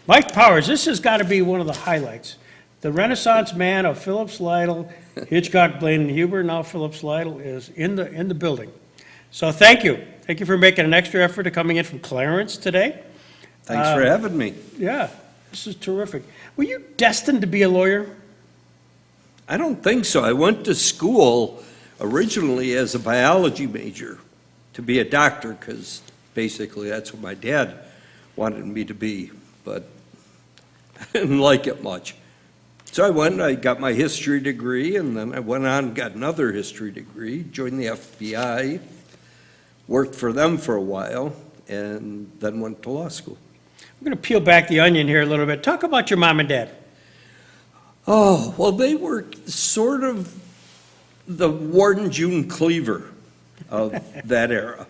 Mike Powers, this has got to be one of the highlights. The Renaissance man of Phillips Lytle, Hitchcock, Blaine, and Huber, now Phillips Lytle, is in the building. So thank you. Thank you for making an extra effort to coming in from Clarence today. Thanks for having me. Yeah, this is terrific. Were you destined to be a lawyer? I don't think so. I went to school originally as a biology major to be a doctor, because basically that's what my dad wanted me to be, but I didn't like it much. So I went and I got my history degree, and then I went on and got another history degree, joined the FBI, worked for them for a while, and then went to law school. We're going to peel back the onion here a little bit. Talk about your mom and dad. Oh, well, they were sort of the Warden June Cleaver of that era.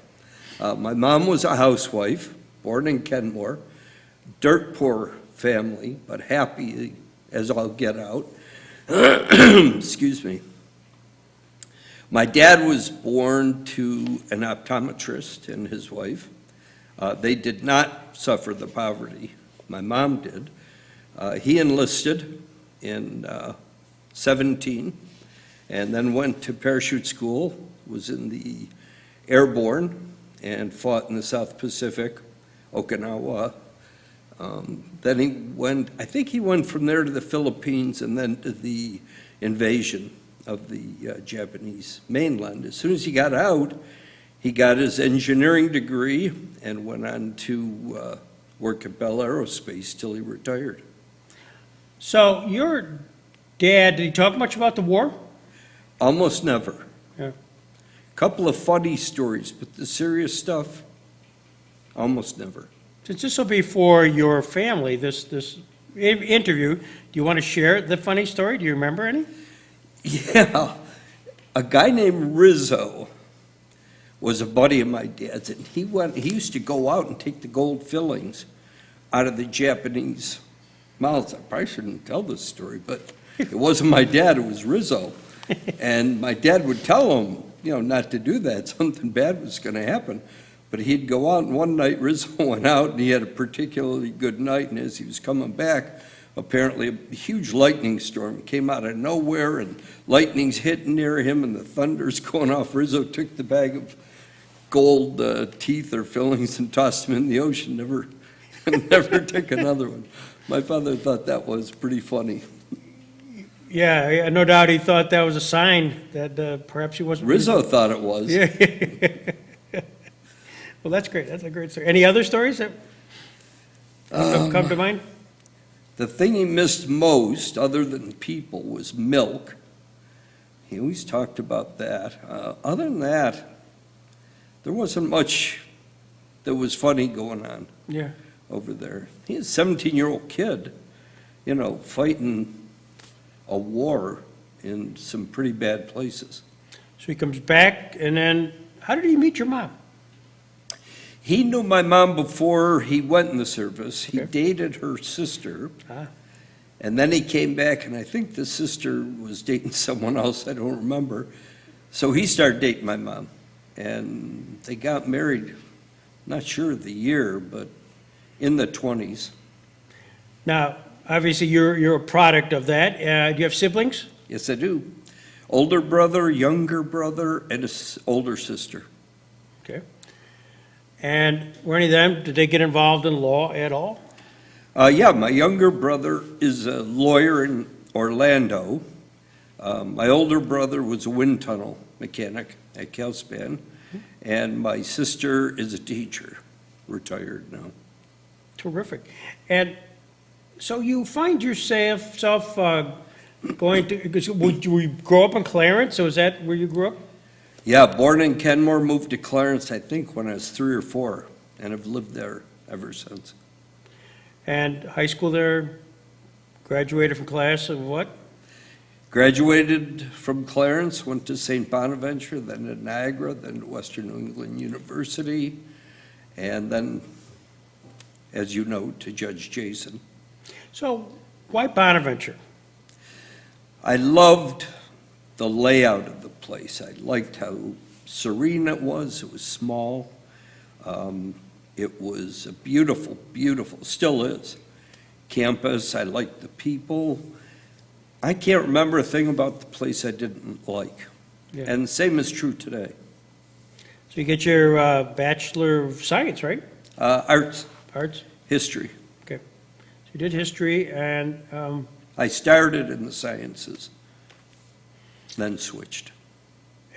My mom was a housewife, born in Kenmore, dirt poor family, but happy as all get out. Excuse me. My dad was born to an optometrist and his wife. They did not suffer the poverty. My mom did. He enlisted in 17 and then went to parachute school, was in the airborne and fought in the South Pacific, Okinawa. Then he went, I think he went from there to the Philippines and then to the invasion of the Japanese mainland. As soon as he got out, he got his engineering degree and went on to work at Bell Aerospace till he retired. So your dad, did he talk much about the war? Almost never. Yeah. Couple of funny stories, but the serious stuff, almost never. Since this will be for your family, this interview, do you want to share the funny story? Do you remember any? Yeah, a guy named Rizzo was a buddy of my dad's, and he used to go out and take the gold fillings out of the Japanese mouths. I probably shouldn't tell this story, but it wasn't my dad, it was Rizzo. And my dad would tell him, not to do that, something bad was going to happen. But he'd go out, and one night Rizzo went out, and he had a particularly good night, and as he was coming back, apparently a huge lightning storm came out of nowhere, and lightning's hitting near him, and the thunder's going off. Rizzo took the bag of gold teeth or fillings and tossed them in the ocean, never took another one. My father thought that was pretty funny. Yeah, no doubt he thought that was a sign that perhaps he wasn't. Rizzo thought it was. Yeah. Well, that's great. That's a great story. Any other stories that come to mind? The thing he missed most, other than people, was milk. He always talked about that. Other than that, there wasn't much that was funny going on over there. He's a 17-year-old kid, fighting a war in some pretty bad places. So he comes back, and then how did he meet your mom? He knew my mom before he went in the service. He Okay. dated her sister. Ah. And then he came back, and I think the sister was dating someone else, I don't remember. So he started dating my mom, and they got married, not sure the year, but in the 20s. Now, obviously, you're a product of that. Do you have siblings? Yes, I do. Older brother, younger brother, and an older sister. Okay. And were any of them, did they get involved in law at all? Yeah, my younger brother is a lawyer in Orlando. My older brother was a wind tunnel mechanic at Calspan, and my sister is a teacher, retired now. Terrific. And so you find yourself going to, because you grow up in Clarence, so is that where you grew up? Yeah, born in Kenmore, moved to Clarence, I think, when I was 3 or 4, and have lived there ever since. And high school there, graduated from class of what? Graduated from Clarence, went to St. Bonaventure, then to Niagara, then to Western New England University, and then, as you know, to Judge Jason. So why Bonaventure? I loved the layout of the place. I liked how serene it was. It was small. It was a beautiful, beautiful, still is, campus. I liked the people. I can't remember a thing about the place I didn't like. Yeah. And the same is true today. So you get your Bachelor of Science, right? Arts, Arts? history. So you did history, and I started in the sciences, then switched.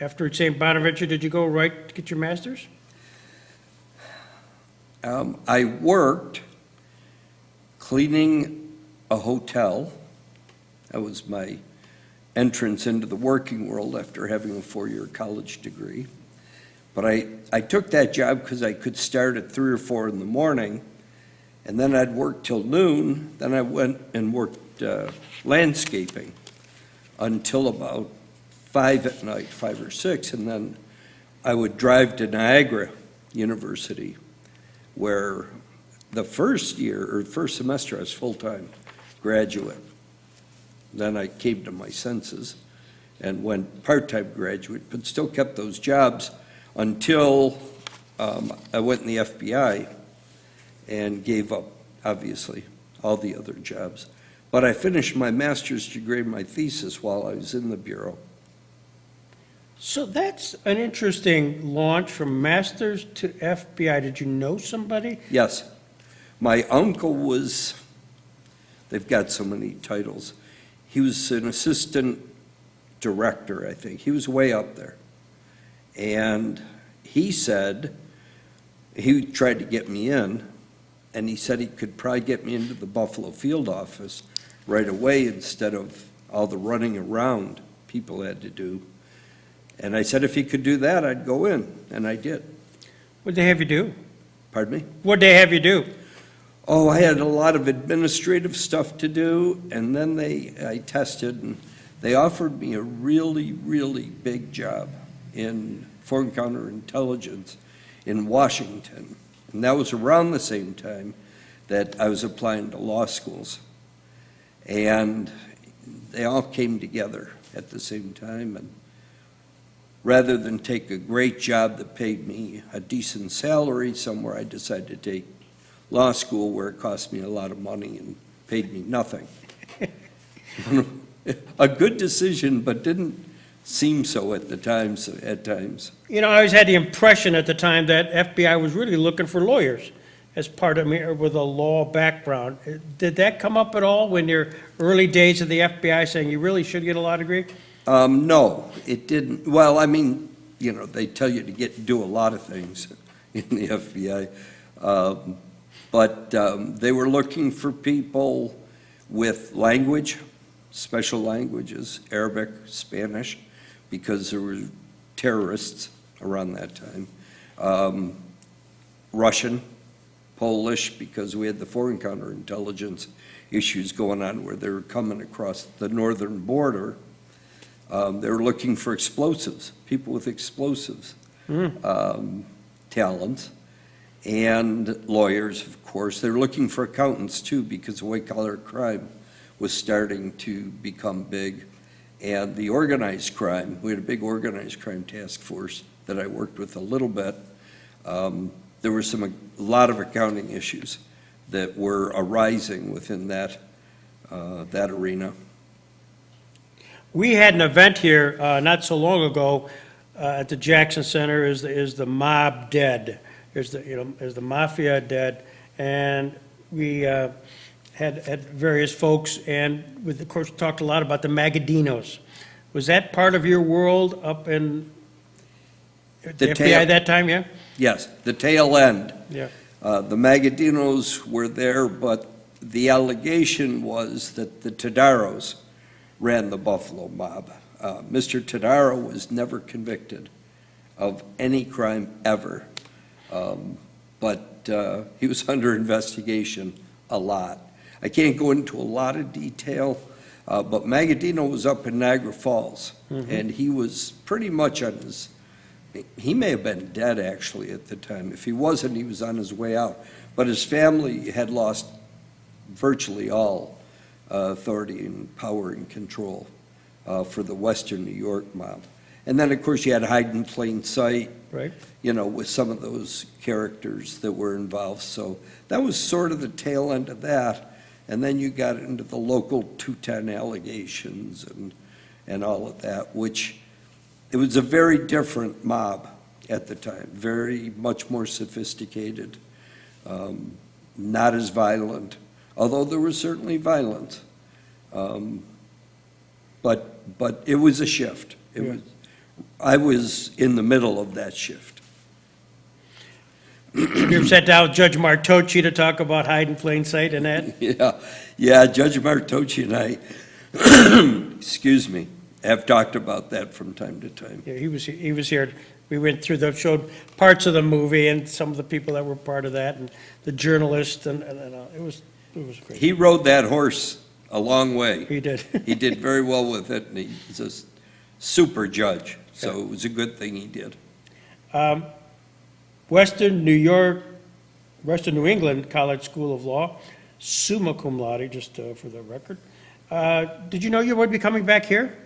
after at St. Bonaventure, did you go right to get your master's? I worked cleaning a hotel. That was my entrance into the working world after having a 4-year college degree. But I took that job because I could start at 3 or 4 in the morning, and then I'd work till noon. Then I went and worked landscaping until about 5 at night, 5 or 6, and then I would drive to Niagara University, where the first semester I was full-time graduate. Then I came to my senses and went part-time graduate, but still kept those jobs until I went in the FBI and gave up, obviously, all the other jobs. But I finished my master's degree and my thesis while I was in the Bureau. So that's an interesting launch from master's to FBI. Did you know somebody? Yes. My uncle was, they've got so many titles. He was an assistant director, I think. He was way up there. And he said, he tried to get me in, and he said he could probably get me into the Buffalo field office right away instead of all the running around people had to do. And I said if he could do that, I'd go in, and I did. What'd they have you do? Pardon me? What'd they have you do? Oh, I had a lot of administrative stuff to do, and then I tested, and they offered me a really, really big job in foreign counterintelligence in Washington. And that was around the same time that I was applying to law schools. And they all came together at the same time, and rather than take a great job that paid me a decent salary somewhere, I decided to take law school where it cost me a lot of money and paid me nothing. A good decision, but didn't seem so at times. You know, I always had the impression at the time that FBI was really looking for lawyers as part of me, or with a law background. Did that come up at all when your early days of the FBI saying you really should get a law degree? No, it didn't. Well, I mean, you know, they tell you to do a lot of things in the FBI. But they were looking for people with language, special languages, Arabic, Spanish, because there were terrorists around that time, Russian, Polish, because we had the foreign counterintelligence issues going on where they were coming across the northern border. They were looking for explosives, people with explosives talents, and lawyers, of course. They were looking for accountants, too, because white-collar crime was starting to become big. And the organized crime, we had a big organized crime task force that I worked with a little bit. There were a lot of accounting issues that were arising within that arena. We had an event here not so long ago at the Jackson Center. Is the mob dead? Is the mafia dead? And we had various folks, and we of course talked a lot about the Magadinos. Was that part of your world up in the FBI that time? Yeah. Yes, the tail end. Yeah. The Magadinos were there, but the allegation was that the Todaros ran the Buffalo mob. Mr. Todaro was never convicted of any crime ever, but he was under investigation a lot. I can't go into a lot of detail, but Magadino was up in Niagara Falls, and he was pretty much on his, he may have been dead actually at the time. If he wasn't, he was on his way out. But his family had lost virtually all authority and power and control for the Western New York mob. And then, of course, you had Hide in Plain Sight, Right. you know, with some of those characters that were involved. So that was sort of the tail end of that. And then you got into the local 210 allegations and all of that, which it was a very different mob at the time, very much more sophisticated, not as violent, although there was certainly violence. But it was a shift. I was in the middle of that shift. Have you ever sat down with Judge Martocci to talk about hide in plain sight and that? Yeah, Judge Martocci and I, excuse me, have talked about that from time to time. Yeah, he was here. We went through showed parts of the movie and some of the people that were part of that, and the journalist, and it was great. He rode that horse a long way. He did. He did very well with it, and he's a super judge, so it was a good thing he did. Western New England College School of Law, summa cum laude, just for the record. Did you know you would be coming back here?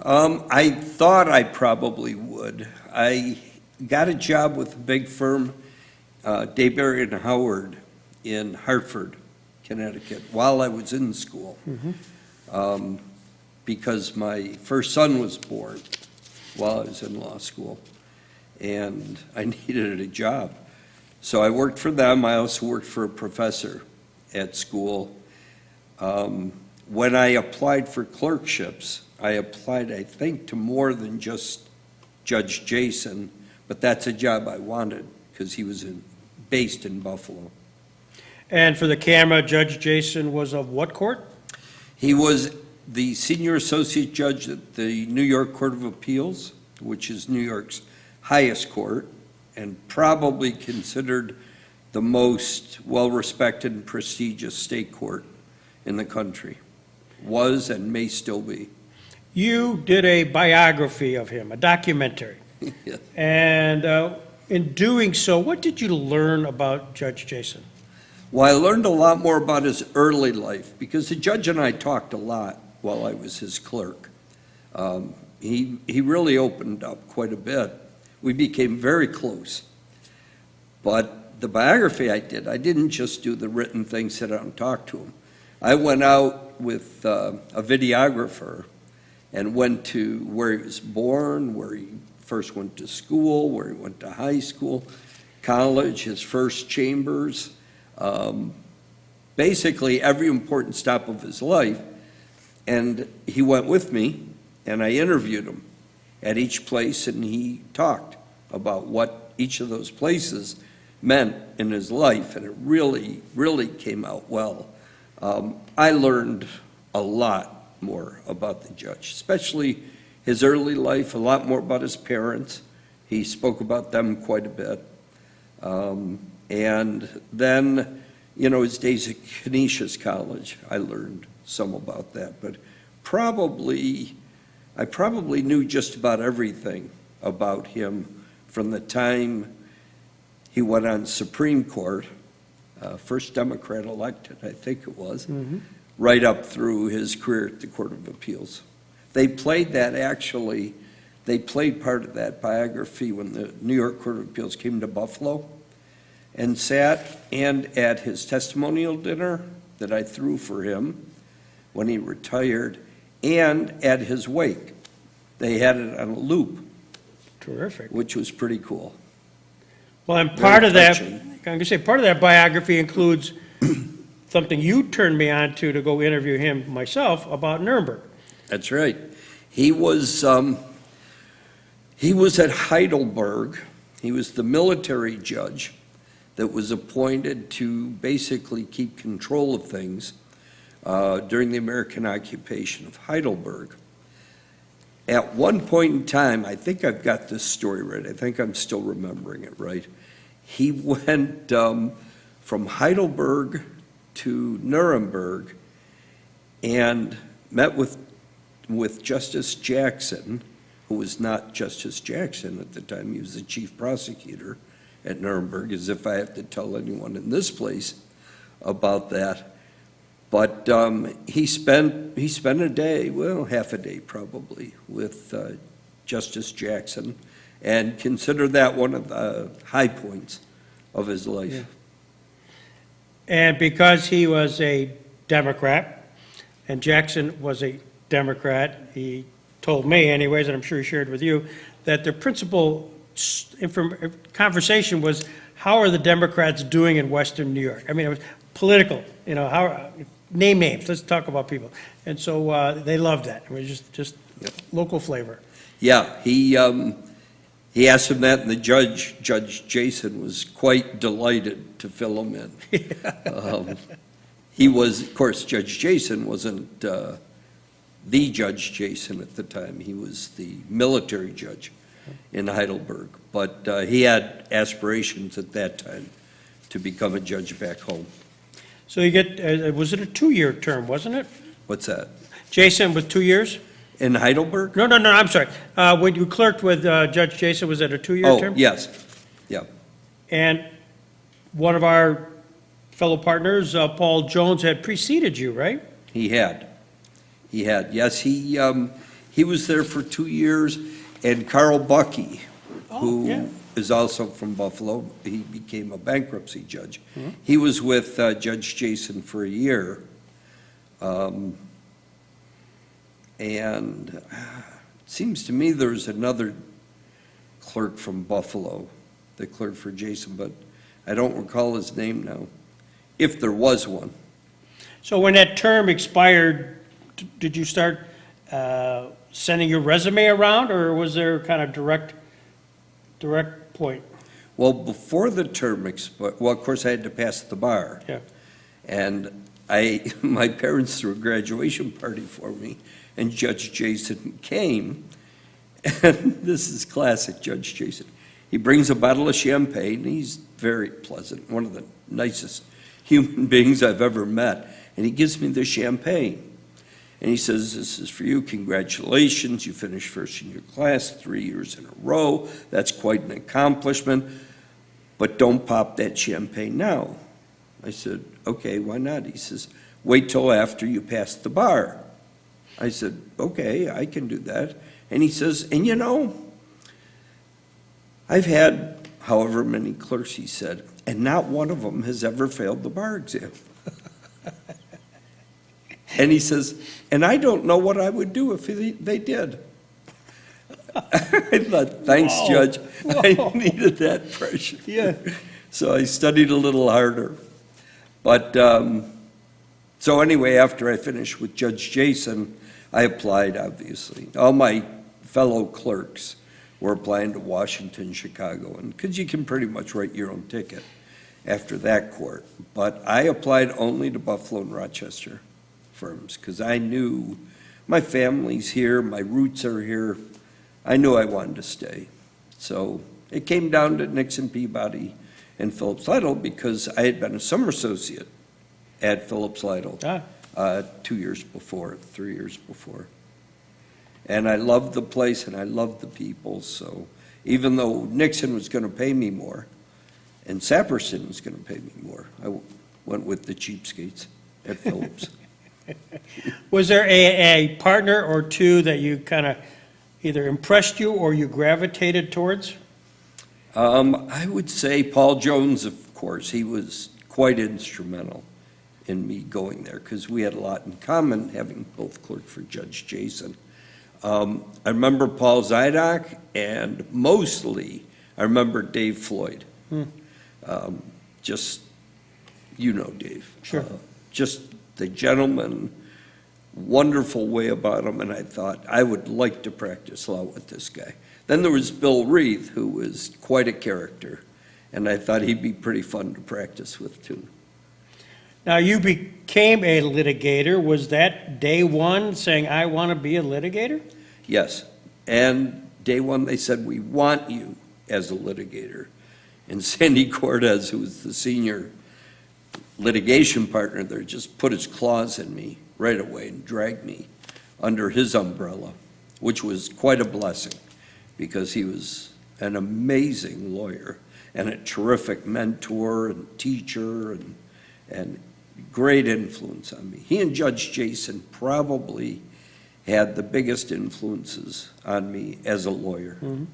I thought I probably would. I got a job with a big firm, Dayberry and Howard, in Hartford, Connecticut, while I was in school. Because my first son was born while I was in law school, and I needed a job. So I worked for them. I also worked for a professor at school. When I applied for clerkships, I applied, I think, to more than just Judge Jason, but that's a job I wanted because he was based in Buffalo. And for the camera, Judge Jason was of what court? He was the senior associate judge at the New York Court of Appeals, which is New York's highest court, and probably considered the most well-respected and prestigious state court in the country. Was and may still be. You did a biography of him, a documentary. Yes. And in doing so, what did you learn about Judge Jason? Well, I learned a lot more about his early life because the judge and I talked a lot while I was his clerk. He really opened up quite a bit. We became very close. But the biography I didn't just do the written thing, sit down and talk to him. I went out with a videographer and went to where he was born, where he first went to school, where he went to high school, college, his first chambers, basically every important stop of his life. And he went with me, and I interviewed him at each place, and he talked about what each of those places meant in his life, and it really, really came out well. I learned a lot more about the judge, especially his early life, a lot more about his parents. He spoke about them quite a bit. And then, his days at Canisius College, I learned some about that. But I probably knew just about everything about him from the time he went on Supreme Court, first Democrat elected, I think it was, right up through his career at the Court of Appeals. They played part of that biography when the New York Court of Appeals came to Buffalo and sat at his testimonial dinner that I threw for him when he retired and at his wake. They had it on a loop. Terrific. Which was pretty cool. Well, and part of that, touching. I'm going to say, part of that biography includes something you turned me on to go interview him myself about Nuremberg. That's right. He was at Heidelberg. He was the military judge that was appointed to basically keep control of things during the American occupation of Heidelberg. At one point in time, I think I've got this story right. I think I'm still remembering it right. He went from Heidelberg to Nuremberg and met with Justice Jackson, who was not Justice Jackson at the time. He was the chief prosecutor at Nuremberg, as if I have to tell anyone in this place about that. But he spent a day, well, half a day probably, with Justice Jackson, and considered that one of the high points of his life. And because he was a Democrat, and Jackson was a Democrat, he told me anyways, and I'm sure he shared with you, that their principal conversation was, how are the Democrats doing in Western New York? I mean, it was political, name names, let's talk about people. And so they loved that. It was just local flavor. Yeah, he asked him that, and the Judge Jason, was quite delighted to fill him in. He was, of course, Judge Jason wasn't the Judge Jason at the time. He was the military judge in Heidelberg. But he had aspirations at that time to become a judge back home. So you get, was it a 2-year term, wasn't it? What's that? Jason with 2 years? In Heidelberg? No, I'm sorry. When you clerked with Judge Jason, was it a 2-year term? Oh, yes, yeah. And one of our fellow partners, Paul Jones, had preceded you, right? He had. Yes, he was there for 2 years, and Carl Bucky, yeah. who is also from Buffalo, he became a bankruptcy judge. He was with Judge Jason for a year. And it seems to me there's another clerk from Buffalo that clerked for Jason, but I don't recall his name now, if there was one. So when that term expired, did you start sending your resume around, or was there kind of direct point? Well, before the term expired, well, of course, I had to pass the bar. Yeah. And my parents threw a graduation party for me, and Judge Jason came, and this is classic Judge Jason. He brings a bottle of champagne. He's very pleasant, one of the nicest human beings I've ever met, and he gives me the champagne. And he says, "This is for you. Congratulations. You finished first in your class 3 years in a row. That's quite an accomplishment. But don't pop that champagne now." I said, "Okay, why not?" He says, "Wait till after you pass the bar." I said, "Okay, I can do that." And he says, "And I've had however many clerks," he said, "and not one of them has ever failed the bar exam." And he says, "And I don't know what I would do if they did." I thought, thanks, Whoa. Judge. I Whoa. needed that pressure. Yeah. So I studied a little harder. But, so anyway, after I finished with Judge Jason, I applied, obviously. All my fellow clerks were applying to Washington, Chicago, and because you can pretty much write your own ticket after that court. But I applied only to Buffalo and Rochester firms, because I knew my family's here, my roots are here. I knew I wanted to stay. So it came down to Nixon, Peabody, and Phillips Lytle, because I had been a summer associate at Phillips Lytle 2 years before, 3 years before. And I loved the place and I loved the people, so even though Nixon was going to pay me more and Saperson was going to pay me more, I went with the cheapskates at Phillips. Was there a partner or two that you kind of either impressed you or you gravitated towards? I would say Paul Jones, of course. He was quite instrumental in me going there because we had a lot in common, having both clerked for Judge Jason. I remember Paul Zydock, and mostly I remember Dave Floyd. Just, Dave. Sure. Just the gentleman, wonderful way about him, and I thought I would like to practice law with this guy. Then there was Bill Reith, who was quite a character, and I thought he'd be pretty fun to practice with, too. Now, you became a litigator. Was that day one saying, I want to be a litigator? Yes, and day one they said, "We want you as a litigator." And Sandy Cortez, who was the senior litigation partner there, just put his claws in me right away and dragged me under his umbrella, which was quite a blessing because he was an amazing lawyer and a terrific mentor and teacher and great influence on me. He and Judge Jason probably had the biggest influences on me as a lawyer. Mm-hmm.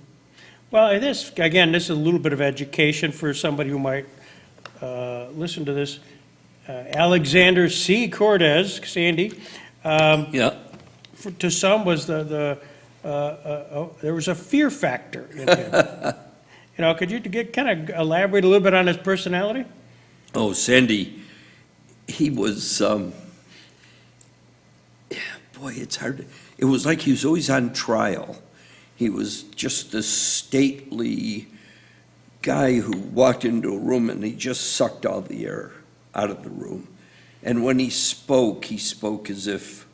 Well, this is a little bit of education for somebody who might listen to this. Alexander C. Cortez, Sandy, Yeah. to some was there was a fear factor in him. Could you kind of elaborate a little bit on his personality? Oh, Sandy, he was, boy, it's hard. It was like he was always on trial. He was just this stately guy who walked into a room and he just sucked all the air out of the room. And when he spoke as if,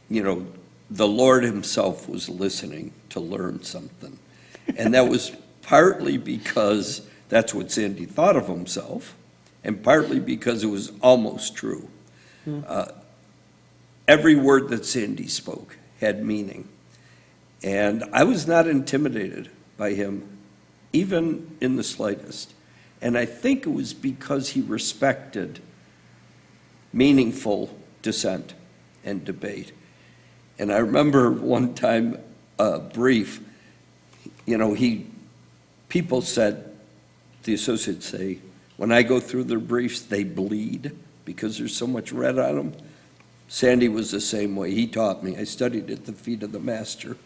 the Lord himself was listening to learn something. And that was partly because that's what Sandy thought of himself, and partly because it was almost true. Every word that Sandy spoke had meaning. And I was not intimidated by him, even in the slightest. And I think it was because he respected meaningful dissent and debate. And I remember one time, a brief, people said, the associates say, when I go through their briefs, they bleed because there's so much red on them. Sandy was the same way. He taught me. I studied at the feet of the master.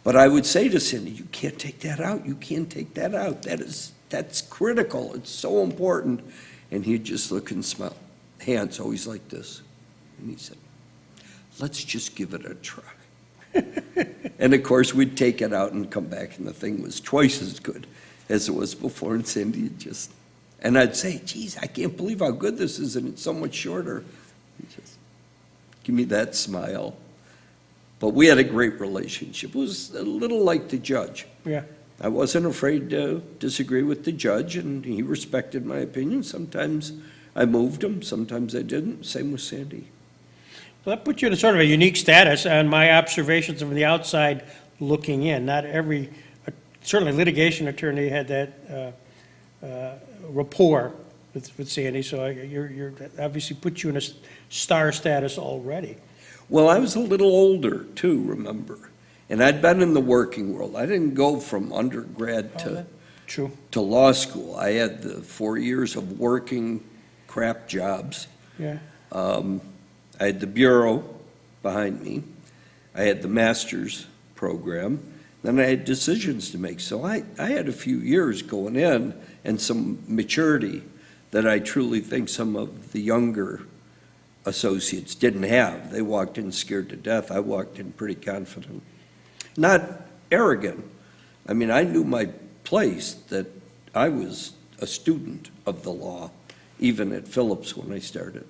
But I would say to Sandy, you can't take that out. You can't take that out. That's critical. It's so important. And he'd just look and smile. Hands always like this. And he said, let's just give it a try. And of course, we'd take it out and come back, and the thing was twice as good as it was before. And Sandy and I'd say, geez, I can't believe how good this is, and it's so much shorter. He'd just give me that smile. But we had a great relationship. It was a little like the judge. Yeah. I wasn't afraid to disagree with the judge, and he respected my opinion. Sometimes I moved him, sometimes I didn't. Same with Sandy. Well, that puts you in sort of a unique status, and my observations from the outside looking in. Not every, certainly litigation attorney had that rapport with Sandy, so you're obviously put you in a star status already. Well, I was a little older too, remember, and I'd been in the working world. I didn't go from undergrad True. to law school. I had the 4 years of working crap jobs. Yeah. I had the bureau behind me. I had the master's program. Then I had decisions to make. So I had a few years going in and some maturity that I truly think some of the younger associates didn't have. They walked in scared to death. I walked in pretty confident. Not arrogant. I mean, I knew my place, that I was a student of the law, even at Phillips when I started.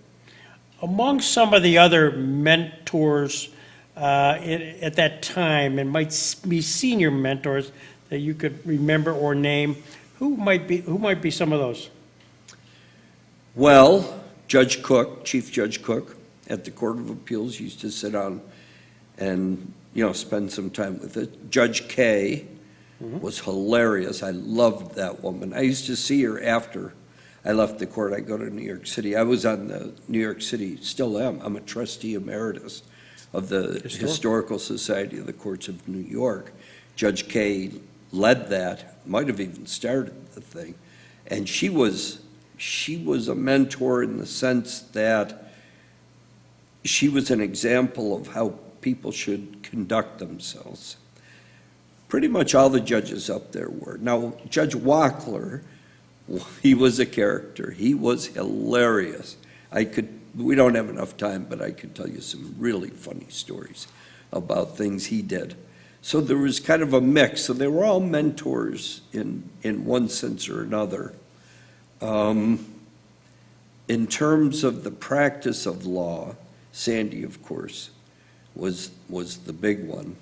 Among some of the other mentors at that time, and might be senior mentors that you could remember or name, who might be some of those? Well, Judge Cook, Chief Judge Cook at the Court of Appeals used to sit down and, spend some time with it. Judge Kay was hilarious. I loved that woman. I used to see her after I left the court. I go to New York City. I was on the New York City, still am. I'm a trustee emeritus of the Historical Society of the Courts of New York. Judge Kay led that, might have even started the thing. And she was a mentor in the sense that she was an example of how people should conduct themselves. Pretty much all the judges up there were. Now, Judge Wackler, he was a character. He was hilarious. We don't have enough time, but I could tell you some really funny stories about things he did. So there was kind of a mix. So they were all mentors in one sense or another. In terms of the practice of law, Sandy, of course, was the big one.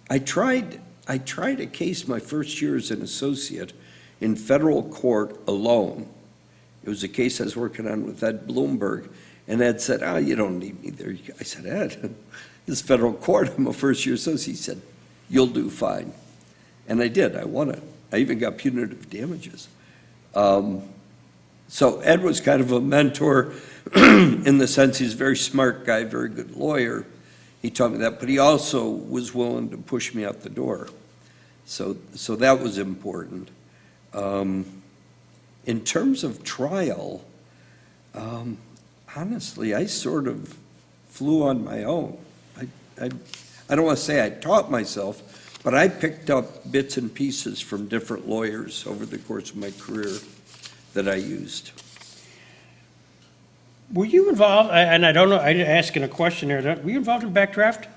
I tried a case my first year as an associate in federal court alone. It was a case I was working on with Ed Bloomberg, and Ed said, you don't need me there. I said, Ed, this is federal court. I'm a first-year associate. He said, you'll do fine. And I did. I won it. I even got punitive damages. So Ed was kind of a mentor in the sense he's a very smart guy, very good lawyer. He taught me that, but he also was willing to push me out the door. So that was important. In terms of trial, honestly, I sort of flew on my own. I don't want to say I taught myself, but I picked up bits and pieces from different lawyers over the course of my career that I used. Were you involved, and I don't know, I'm asking a question here, were you involved in backdraft?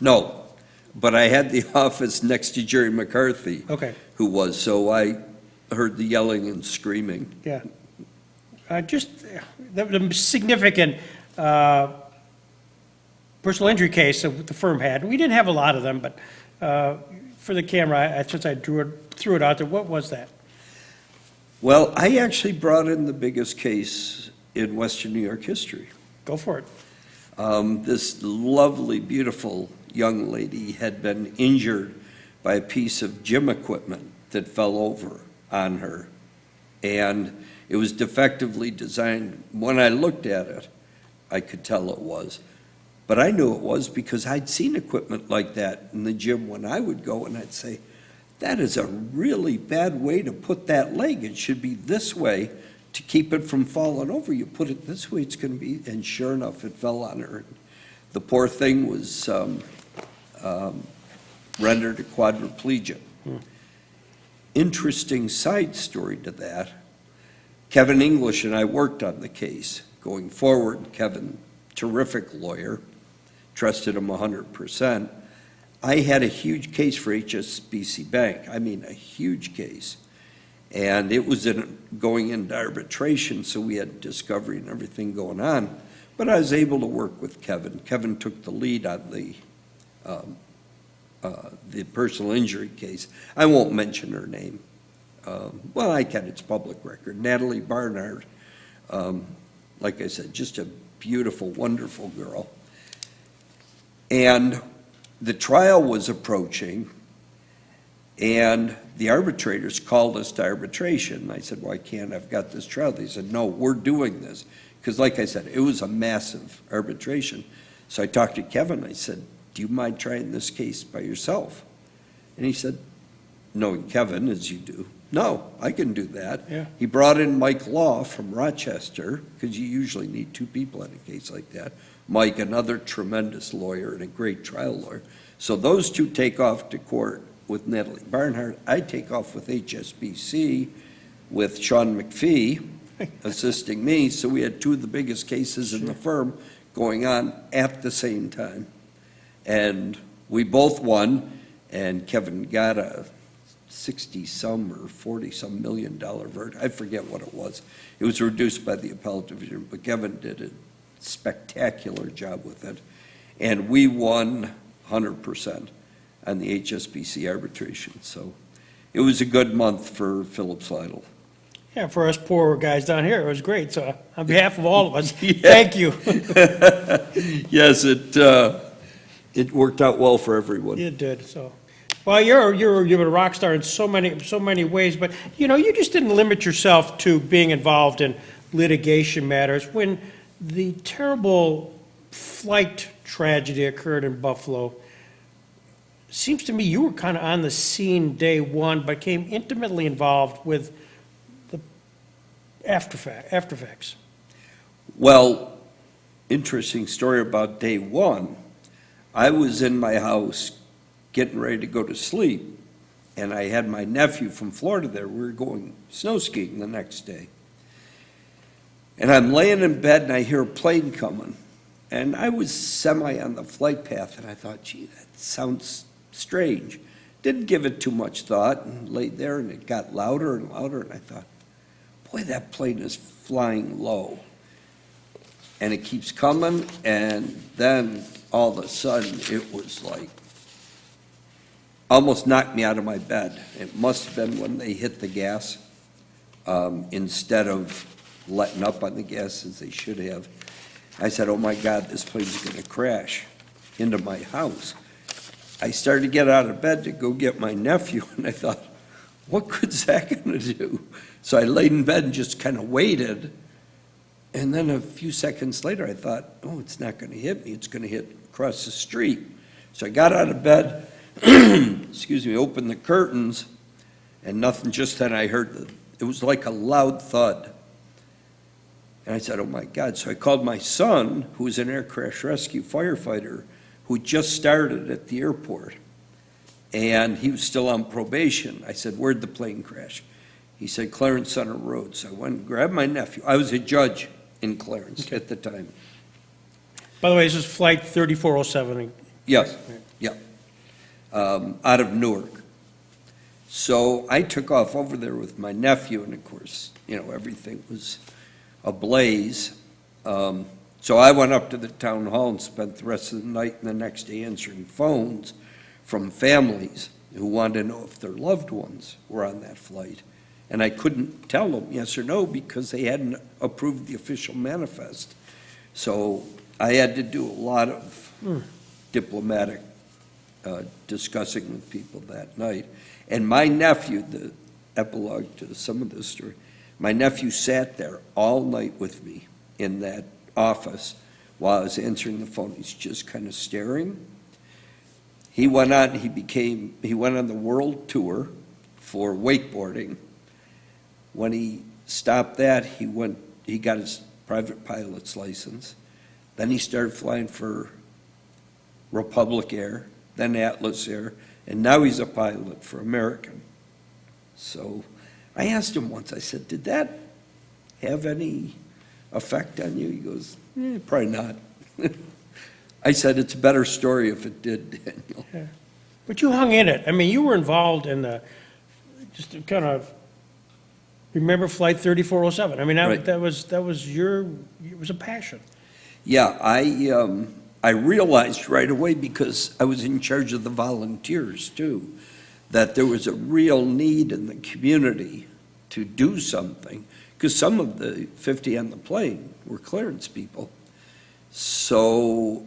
No, but I had the office next to Jerry McCarthy, Okay, who was, so I heard the yelling and screaming. yeah. Just the significant personal injury case that the firm had, we didn't have a lot of them, but for the camera, since I threw it out there, what was that? Well, I actually brought in the biggest case in Western New York history. Go for it. This lovely, beautiful young lady had been injured by a piece of gym equipment that fell over on her. And it was defectively designed. When I looked at it, I could tell it was. But I knew it was because I'd seen equipment like that in the gym when I would go, and I'd say, that is a really bad way to put that leg. It should be this way to keep it from falling over. You put it this way, it's going to be, and sure enough, it fell on her. The poor thing was rendered a quadriplegic. Interesting side story to that. Kevin English and I worked on the case. Going forward, Kevin, terrific lawyer, trusted him 100%. I had a huge case for HSBC Bank. I mean, a huge case. And it was going into arbitration, so we had discovery and everything going on. But I was able to work with Kevin. Kevin took the lead on the personal injury case. I won't mention her name. Well, I can, it's public record. Natalie Barnard, like I said, just a beautiful, wonderful girl. And the trial was approaching, and the arbitrators called us to arbitration. I said, well, I can't, I've got this trial. They said, no, we're doing this. Because like I said, it was a massive arbitration. So I talked to Kevin, I said, do you mind trying this case by yourself? And he said, knowing Kevin as you do, no, I can do that. Yeah. He brought in Mike Law from Rochester, because you usually need two people in a case like that. Mike, another tremendous lawyer and a great trial lawyer. So those two take off to court with Natalie Barnhart. I take off with HSBC with Sean McPhee assisting me. So we had two of the biggest cases in the firm going on at the same time. And we both won, and Kevin got a 60-some or 40-some million dollar verdict. I forget what it was. It was reduced by the appellate division, but Kevin did a spectacular job with it. And we won 100% on the HSBC arbitration. So it was a good month for Phillips Lytle. Yeah, for us poor guys down here, it was great. So on behalf of all of us, thank you. Yes, it worked out well for everyone. You did, so. Well, you're a rock star in so many ways, but, you know, you just didn't limit yourself to being involved in litigation matters. When the terrible flight tragedy occurred in Buffalo, seems to me you were kind of on the scene day one, but came intimately involved with the after effects. Well, interesting story about day one. I was in my house getting ready to go to sleep, and I had my nephew from Florida there. We were going snow skiing the next day. And I'm laying in bed, and I hear a plane coming. And I was semi on the flight path, and I thought, gee, that sounds strange. Didn't give it too much thought, and laid there, and it got louder and louder, and I thought, boy, that plane is flying low. And it keeps coming, and then all of a sudden, it was like, almost knocked me out of my bed. It must have been when they hit the gas, instead of letting up on the gas as they should have. I said, oh my God, this plane's going to crash into my house. I started to get out of bed to go get my nephew, and I thought, what good's that going to do? So I laid in bed and just kind of waited. And then a few seconds later, I thought, oh, it's not going to hit me. It's going to hit across the street. So I got out of bed, excuse me, opened the curtains, and nothing. Just then I heard the It was like a loud thud. And I said, oh my God. So I called my son, who was an air crash rescue firefighter, who just started at the airport. And he was still on probation. I said, where'd the plane crash? He said, Clarence Center Road. So I went and grabbed my nephew. I was a judge in Clarence at the time. By the way, this is Flight 3407. Yes, yeah. Out of Newark. So I took off over there with my nephew, and of course, everything was ablaze. So I went up to the town hall and spent the rest of the night and the next day answering phones from families who wanted to know if their loved ones were on that flight. And I couldn't tell them yes or no because they hadn't approved the official manifest. So I had to do a lot of diplomatic discussing with people that night. And my nephew, the epilogue to some of this story, my nephew sat there all night with me in that office while I was answering the phone. He's just kind of staring. He went on the world tour for wakeboarding. When he stopped that, he got his private pilot's license. Then he started flying for Republic Air, then Atlas Air, and now he's a pilot for American. So I asked him once, I said, did that have any effect on you? He goes, probably not. I said, it's a better story if it did, Daniel. Yeah. But you hung in it. I mean, you were involved in just to kind of remember Flight 3407. I mean, Right. that was it was a passion. Yeah, I realized right away, because I was in charge of the volunteers too, that there was a real need in the community to do something, because some of the 50 on the plane were clearance people. So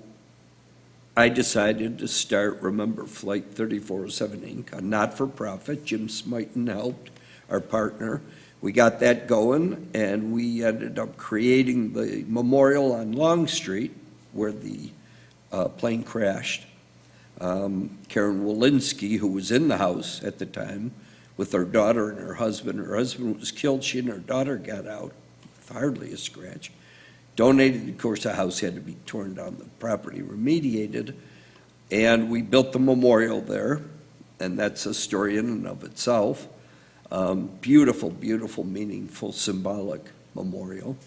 I decided to start Remember Flight 3407 Inc., a not-for-profit. Jim Smighton helped, our partner. We got that going, and we ended up creating the memorial on Long Street where the plane crashed. Karen Walensky, who was in the house at the time with her daughter and her husband. Her husband was killed. She and her daughter got out with hardly a scratch. Donated, of course, the house had to be torn down, the property remediated, and we built the memorial there, and that's a story in and of itself. Beautiful, beautiful, meaningful, symbolic memorial.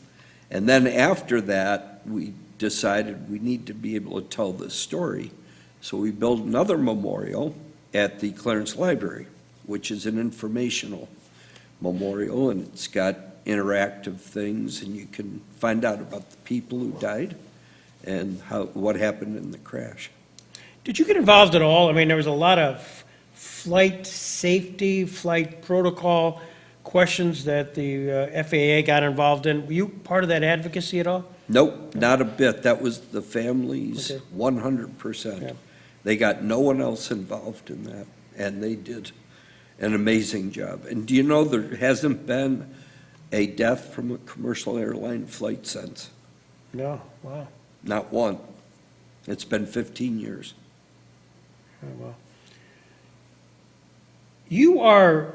And then after that, we decided we need to be able to tell this story. So we built another memorial at the Clarence Library, which is an informational memorial, and it's got interactive things, and you can find out about the people who died and what happened in the crash. Did you get involved at all? I mean, there was a lot of flight safety, flight protocol questions that the FAA got involved in. Were you part of that advocacy at all? Nope, not a bit. That was the family's Okay. 100%. Yeah. They got no one else involved in that, and they did an amazing job. And do you know there hasn't been a death from a commercial airline flight since? No, wow. Not one. It's been 15 years. Oh, well. You are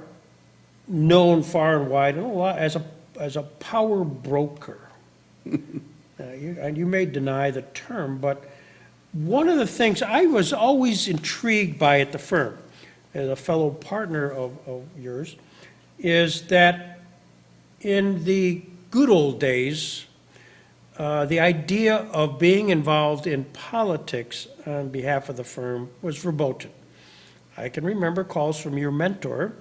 known far and wide and a lot as a power broker. And you may deny the term, but one of the things I was always intrigued by at the firm, as a fellow partner of yours, is that in the good old days, the idea of being involved in politics on behalf of the firm was verboten. I can remember calls from your mentor,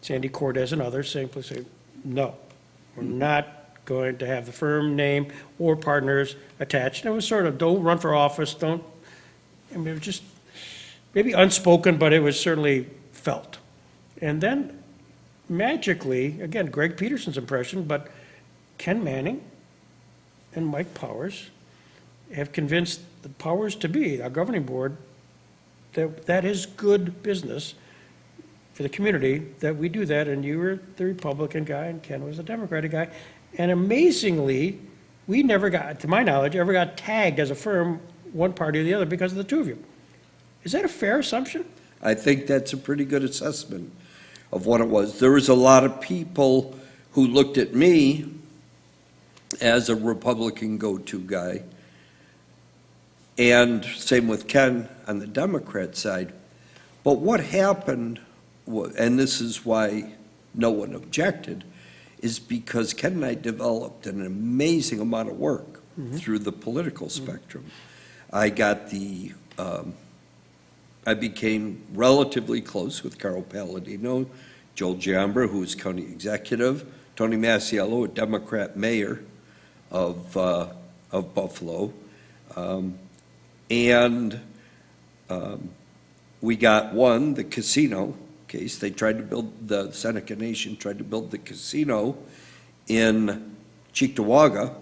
Sandy Cortez and others, saying, please say, no, we're not going to have the firm name or partners attached. And it was sort of, don't run for office, don't, I mean, it was just maybe unspoken, but it was certainly felt. And then magically, again, Greg Peterson's impression, but Ken Manning and Mike Powers have convinced the powers to be, our governing board, that that is good business for the community, that we do that, and you were the Republican guy, and Ken was the Democratic guy. And amazingly, we never got, to my knowledge, ever got tagged as a firm, one party or the other, because of the two of you. Is that a fair assumption? I think that's a pretty good assessment of what it was. There was a lot of people who looked at me as a Republican go-to guy. And same with Ken on the Democrat side. But what happened, and this is why no one objected, is because Ken and I developed an amazing amount of work through the political spectrum. I became relatively close with Carl Palladino, Joel Giambra, who was county executive, Tony Masiello, a Democrat mayor of Buffalo, and we got the casino case. They tried to build, the Seneca Nation tried to build the casino in Cheektowaga,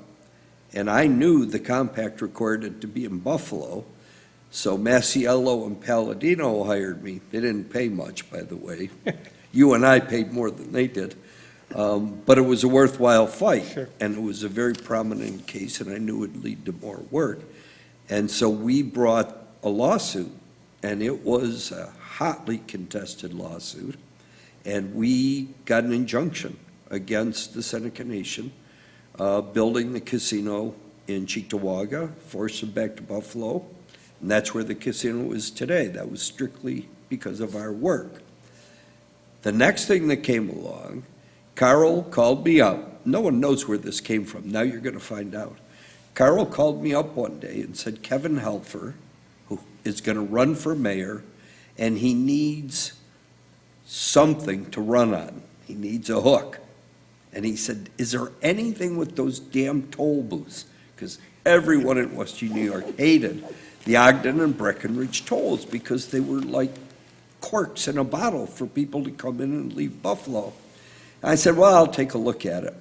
and I knew the compact required it to be in Buffalo, so Masiello and Palladino hired me. They didn't pay much, by the way. You and I paid more than they did. But it was a worthwhile fight, Sure. and it was a very prominent case, and I knew it would lead to more work. And so we brought a lawsuit, and it was a hotly contested lawsuit, and we got an injunction against the Seneca Nation, building the casino in Cheektowaga, forced them back to Buffalo, and that's where the casino is today. That was strictly because of our work. The next thing that came along, Carl called me up. No one knows where this came from. Now you're going to find out. Carl called me up one day and said, Kevin Helfer, who is going to run for mayor, and he needs something to run on. He needs a hook. And he said, is there anything with those damn toll booths? Because everyone in Western New York hated the Ogden and Breckenridge tolls because they were like corks in a bottle for people to come in and leave Buffalo. I said, well, I'll take a look at it.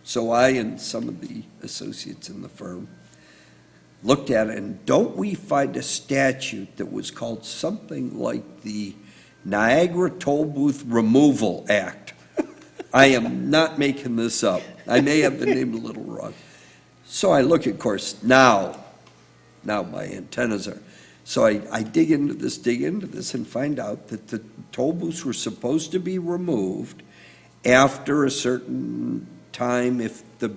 So I and some of the associates in the firm looked at it, and don't we find a statute that was called something like the Niagara Toll Booth Removal Act? I am not making this up. I may have the name a little wrong. So I look, of course, now my antennas are. So I dig into this and find out that the toll booths were supposed to be removed after a certain time if the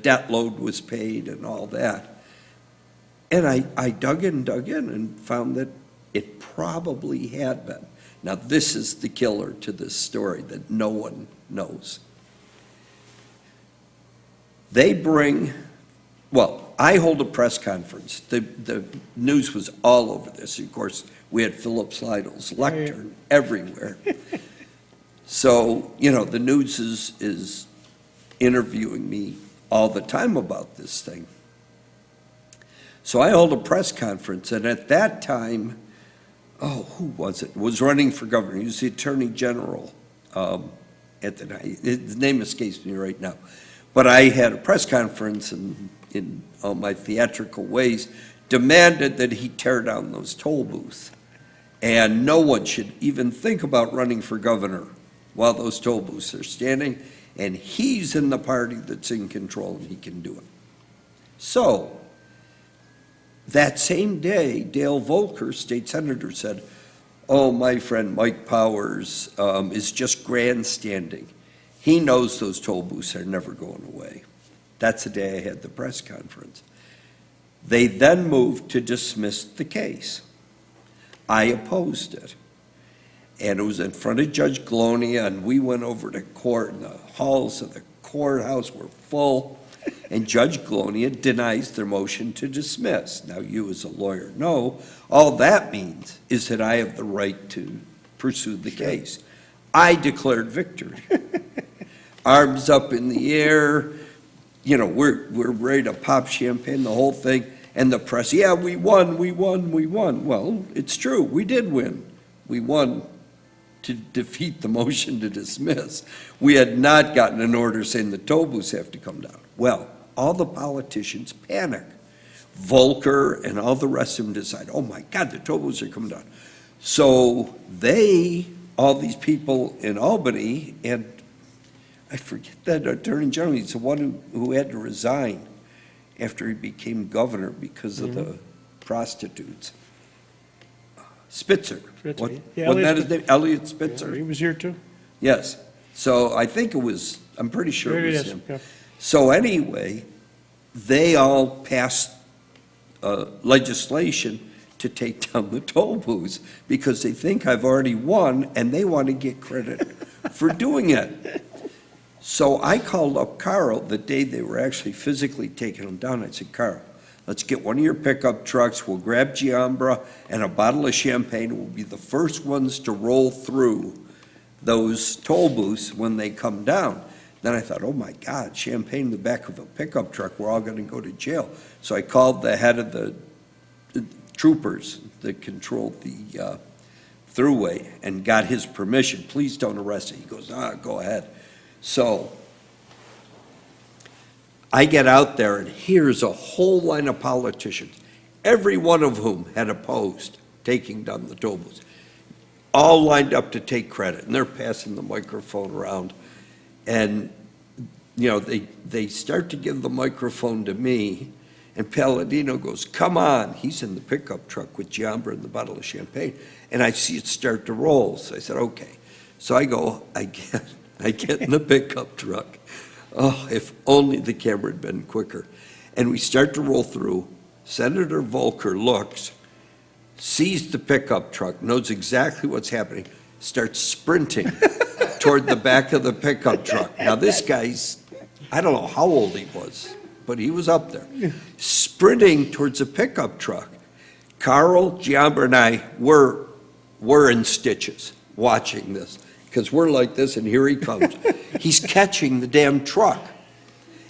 debt load was paid and all that. And I dug in and found that it probably had been. Now, this is the killer to this story that no one knows. I hold a press conference. The news was all over this. Of course, we had Philip Slidell's lectern everywhere. So, the news is interviewing me all the time about this thing. So I hold a press conference, and at that time, who was it? Was running for governor. He was the attorney general at the time. His name escapes me right now. But I had a press conference and in all my theatrical ways demanded that he tear down those toll booths. And no one should even think about running for governor while those toll booths are standing. And he's in the party that's in control, and he can do it. So that same day, Dale Volker, state senator, said, oh, my friend Mike Powers is just grandstanding. He knows those toll booths are never going away. That's the day I had the press conference. They then moved to dismiss the case. I opposed it. And it was in front of Judge Glonia, and we went over to court, and the halls of the courthouse were full. And Judge Glonia denies their motion to dismiss. Now, you as a lawyer know, all that means is that I have the right to pursue the case. I declared victory. Arms up in the air, we're ready to pop champagne, the whole thing. And the press, yeah, we won. Well, it's true, we did win. We won to defeat the motion to dismiss. We had not gotten an order saying the toll booths have to come down. Well, all the politicians panic. Volker and all the rest of them decide, oh my God, the toll booths are coming down. So all these people in Albany, and I forget that attorney general, he's the one who had to resign after he became governor because of the prostitutes. Spitzer. Spitzer, Wasn't yeah, that his name? Elliot Yeah, Spitzer? he was here too. Yes. So I think it was, I'm pretty sure There it it was is. him. Yeah. So anyway, they all passed legislation to take down the toll booths because they think I've already won and they want to get credit for doing it. So I called up Carl the day they were actually physically taking them down. I said, Carl, let's get one of your pickup trucks. We'll grab Giambra and a bottle of champagne. We'll be the first ones to roll through those toll booths when they come down. Then I thought, oh my God, champagne in the back of a pickup truck, we're all going to go to jail. So I called the head of the troopers that controlled the thruway and got his permission. Please don't arrest it. He goes, go ahead. So I get out there and here's a whole line of politicians, every one of whom had opposed taking down the toll booths, all lined up to take credit, and they're passing the microphone around. And, you know, they start to give the microphone to me, and Palladino goes, come on. He's in the pickup truck with Giambra and the bottle of champagne, and I see it start to roll. So I said, okay. So I go, I get in the pickup truck. Oh, if only the camera had been quicker. And we start to roll through. Senator Volker looks, sees the pickup truck, knows exactly what's happening, starts sprinting toward the back of the pickup truck. Now, this guy's, I don't know how old he was, but he was up there, sprinting towards a pickup truck. Carl, Giambra, and I were in stitches watching this, because we're like this, and here he comes. He's catching the damn truck.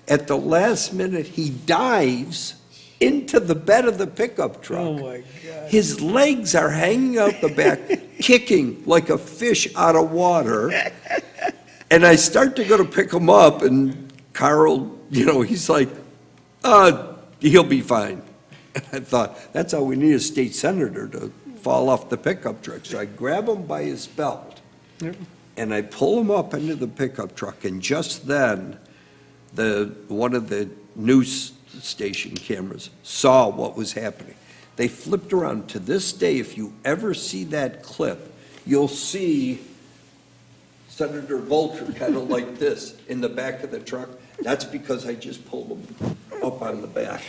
At the last minute, he dives into the bed of the pickup truck. Oh, my God. His legs are hanging out the back, kicking like a fish out of water. And I start to go to pick him up, and Carl, you know, he's like, he'll be fine. And I thought, that's how we need a state senator to fall off the pickup truck. So I grab him by his belt, and I pull him up into the pickup truck, and just then, one of the news station cameras saw what was happening. They flipped around. To this day, if you ever see that clip, you'll see Senator Volker kind of like this in the back of the truck. That's because I just pulled him up on the back.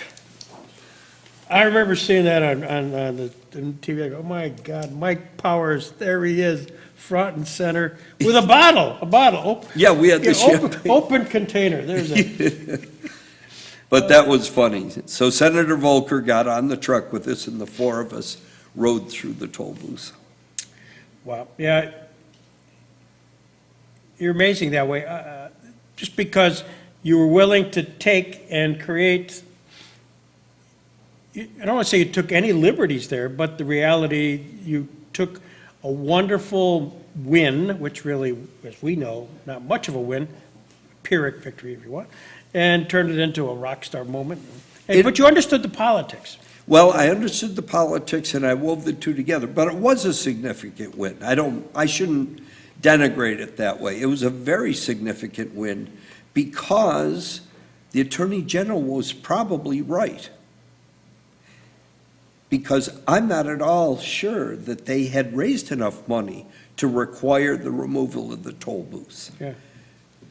I remember seeing that on the TV. I go, oh, my God, Mike Powers, there he is, front and center, with a bottle. Yeah, we had the champagne. Open container, there's it. But that was funny. So Senator Volker got on the truck with us, and the four of us rode through the toll booths. Wow, yeah. You're amazing that way. Just because you were willing to take and create, I don't want to say you took any liberties there, but the reality, you took a wonderful win, which really, as we know, not much of a win, Pyrrhic victory if you want, and turned it into a rock star moment. But you understood the politics. Well, I understood the politics, and I wove the two together, but it was a significant win. I shouldn't denigrate it that way. It was a very significant win because the Attorney General was probably right. Because I'm not at all sure that they had raised enough money to require the removal of the toll booths. Yeah.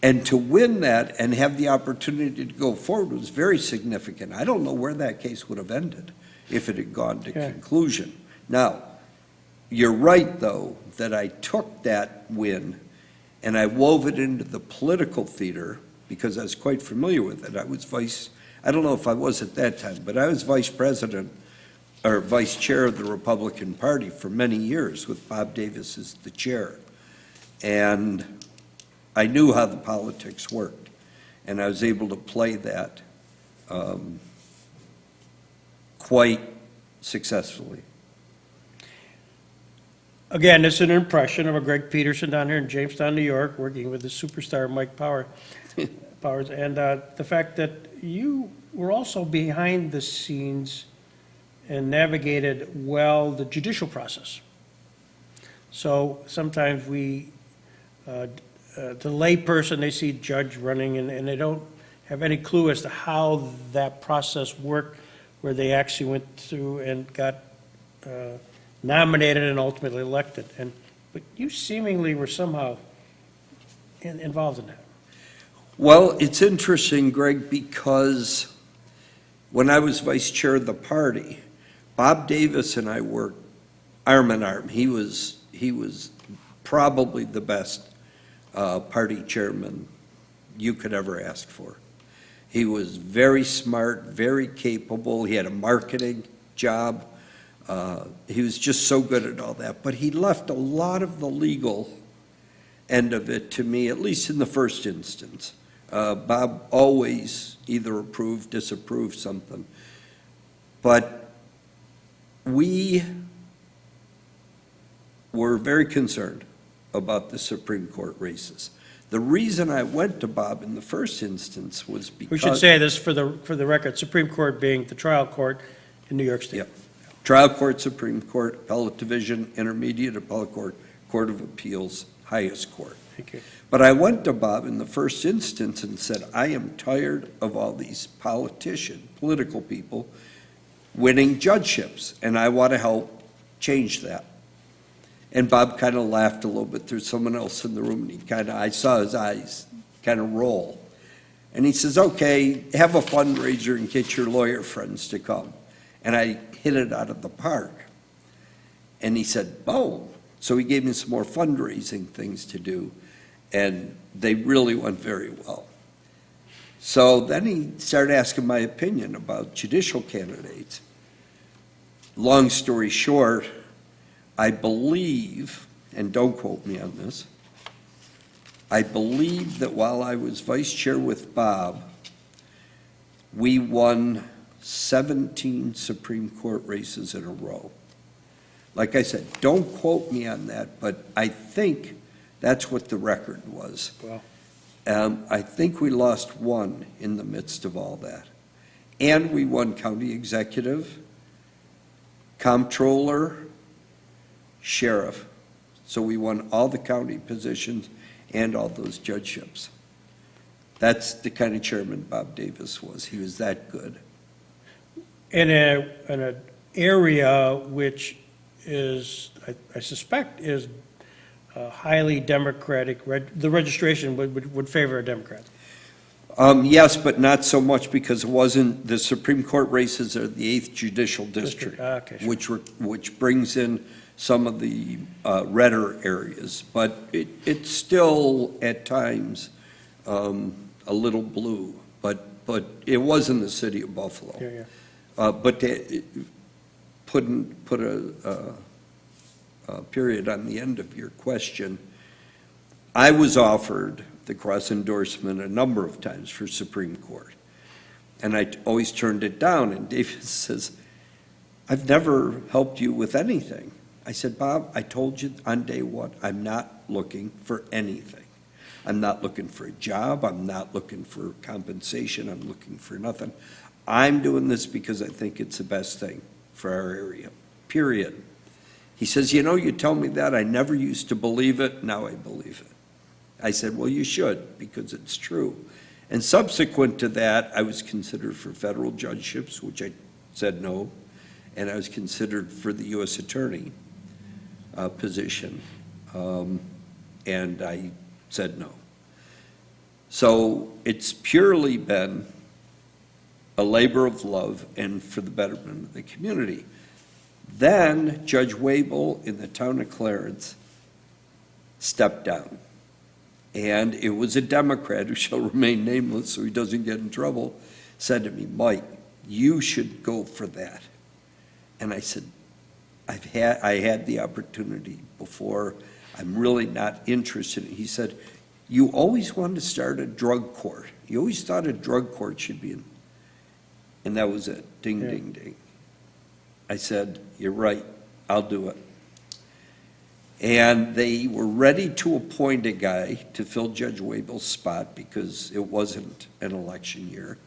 And to win that and have the opportunity to go forward was very significant. I don't know where that case would have ended if it had gone to conclusion. Now, you're right, though, that I took that win and I wove it into the political theater because I was quite familiar with it. I was I don't know if I was at that time, but I was vice president or vice chair of the Republican Party for many years with Bob Davis as the chair. And I knew how the politics worked, and I was able to play that quite successfully. Again, this is an impression of a Greg Peterson down here in Jamestown, New York, working with the superstar Mike Powers, and the fact that you were also behind the scenes and navigated well the judicial process. So sometimes we, the layperson, they see judge running and they don't have any clue as to how that process worked, where they actually went through and got nominated and ultimately elected. But you seemingly were somehow involved in that? Well, it's interesting, Greg, because when I was vice chair of the party, Bob Davis and I worked arm in arm. He was probably the best party chairman you could ever ask for. He was very smart, very capable. He had a marketing job. He was just so good at all that. But he left a lot of the legal end of it to me, at least in the first instance. Bob always either approved, disapproved something. But we were very concerned about the Supreme Court races. The reason I went to Bob in the first instance was because... We should say this for the record, Supreme Court being the trial court in New York State. Yep. Trial court, Supreme Court, appellate division, intermediate appellate court, court of appeals, highest court. Thank you. But I went to Bob in the first instance and said, I am tired of all these political people winning judgeships, and I want to help change that. And Bob kind of laughed a little bit. There's someone else in the room, and I saw his eyes kind of roll. And he says, okay, have a fundraiser and get your lawyer friends to come. And I hit it out of the park. And he said, oh. So he gave me some more fundraising things to do, and they really went very well. So then he started asking my opinion about judicial candidates. Long story short, I believe, and don't quote me on this, I believe that while I was vice chair with Bob, we won 17 Supreme Court races in a row. Like I said, don't quote me on that, but I think that's what the record was. Wow. I think we lost one in the midst of all that. And we won county executive, comptroller, sheriff. So we won all the county positions and all those judgeships. That's the kind of chairman Bob Davis was. He was that good. In an area which is, I suspect, is highly Democratic, the registration would favor a Democrat. Yes, but not so much because it wasn't, the Supreme Court races are the 8th Judicial District, Okay, sure. which brings in some of the redder areas, but it's still at times a little blue, but it was in the city of Buffalo. Yeah. But to put a period on the end of your question, I was offered the cross endorsement a number of times for Supreme Court, and I always turned it down, and David says, I've never helped you with anything. I said, Bob, I told you on day one, I'm not looking for anything. I'm not looking for a job. I'm not looking for compensation. I'm looking for nothing. I'm doing this because I think it's the best thing for our area, period. He says, you know, you tell me that. I never used to believe it. Now I believe it. I said, well, you should, because it's true. And subsequent to that, I was considered for federal judgeships, which I said no, and I was considered for the U.S. Attorney position, and I said no. So it's purely been a labor of love and for the betterment of the community. Then Judge Wabel in the town of Clarence stepped down. And it was a Democrat, who shall remain nameless so he doesn't get in trouble, said to me, Mike, you should go for that. And I said, I had the opportunity before. I'm really not interested. He said, you always wanted to start a drug court. You always thought a drug court should be in. And that was it. Ding, Yeah. ding, ding. I said, you're right. I'll do it. And they were ready to appoint a guy to fill Judge Wabel's spot because it wasn't an election year.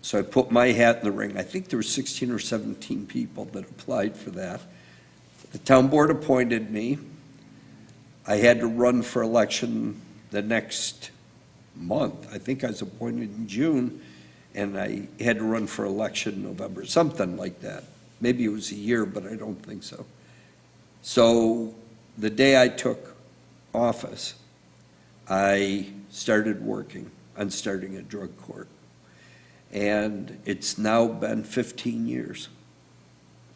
So I put my hat in the ring. I think there were 16 or 17 people that applied for that. The town board appointed me. I had to run for election the next month. I think I was appointed in June, and I had to run for election in November, something like that. Maybe it was a year, but I don't think so. So the day I took office, I started working on starting a drug court. And it's now been 15 years,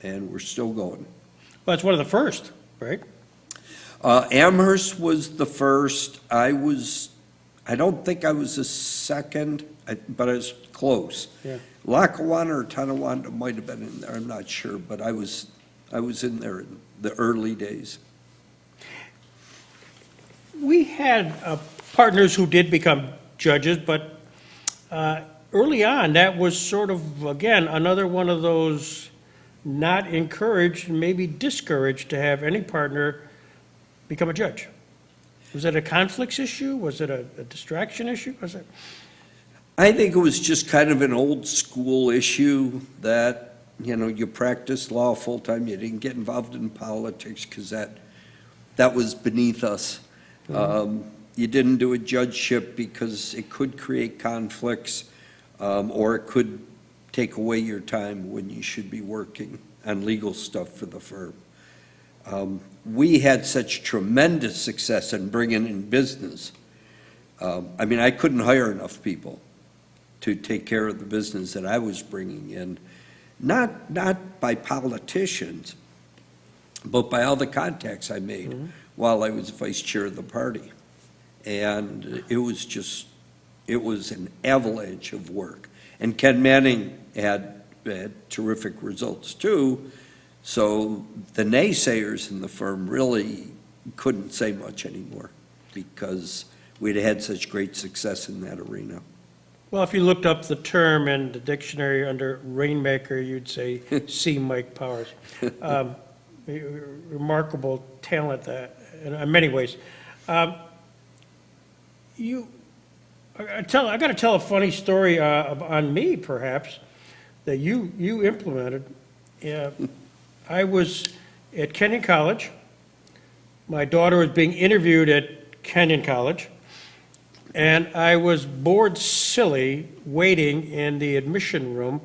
and we're still going. Well, it's one of the first, right? Amherst was the first. I don't think I was the second, but I was close. Yeah. Lackawanna or Tonawanda might have been in there, I'm not sure, but I was in there in the early days. We had partners who did become judges, but early on, that was sort of, again, another one of those not encouraged, maybe discouraged to have any partner become a judge. Was it a conflicts issue? Was it a distraction issue? Was it? I think it was just kind of an old school issue that, you practiced law full-time, you didn't get involved in politics because that was beneath us. You didn't do a judgeship because it could create conflicts, or it could take away your time when you should be working on legal stuff for the firm. We had such tremendous success in bringing in business. I couldn't hire enough people to take care of the business that I was bringing in, not by politicians, but by all the contacts I made while I was vice chair of the party. And it was an avalanche of work. And Ken Manning had terrific results too, so the naysayers in the firm really couldn't say much anymore because we'd had such great success in that arena. Well, if you looked up the term in the dictionary under rainmaker, you'd say, see Mike Powers. Remarkable talent that, in many ways. I got to tell a funny story on me, perhaps, that you implemented. I was at Kenyon College. My daughter was being interviewed at Kenyon College, and I was bored silly waiting in the admission room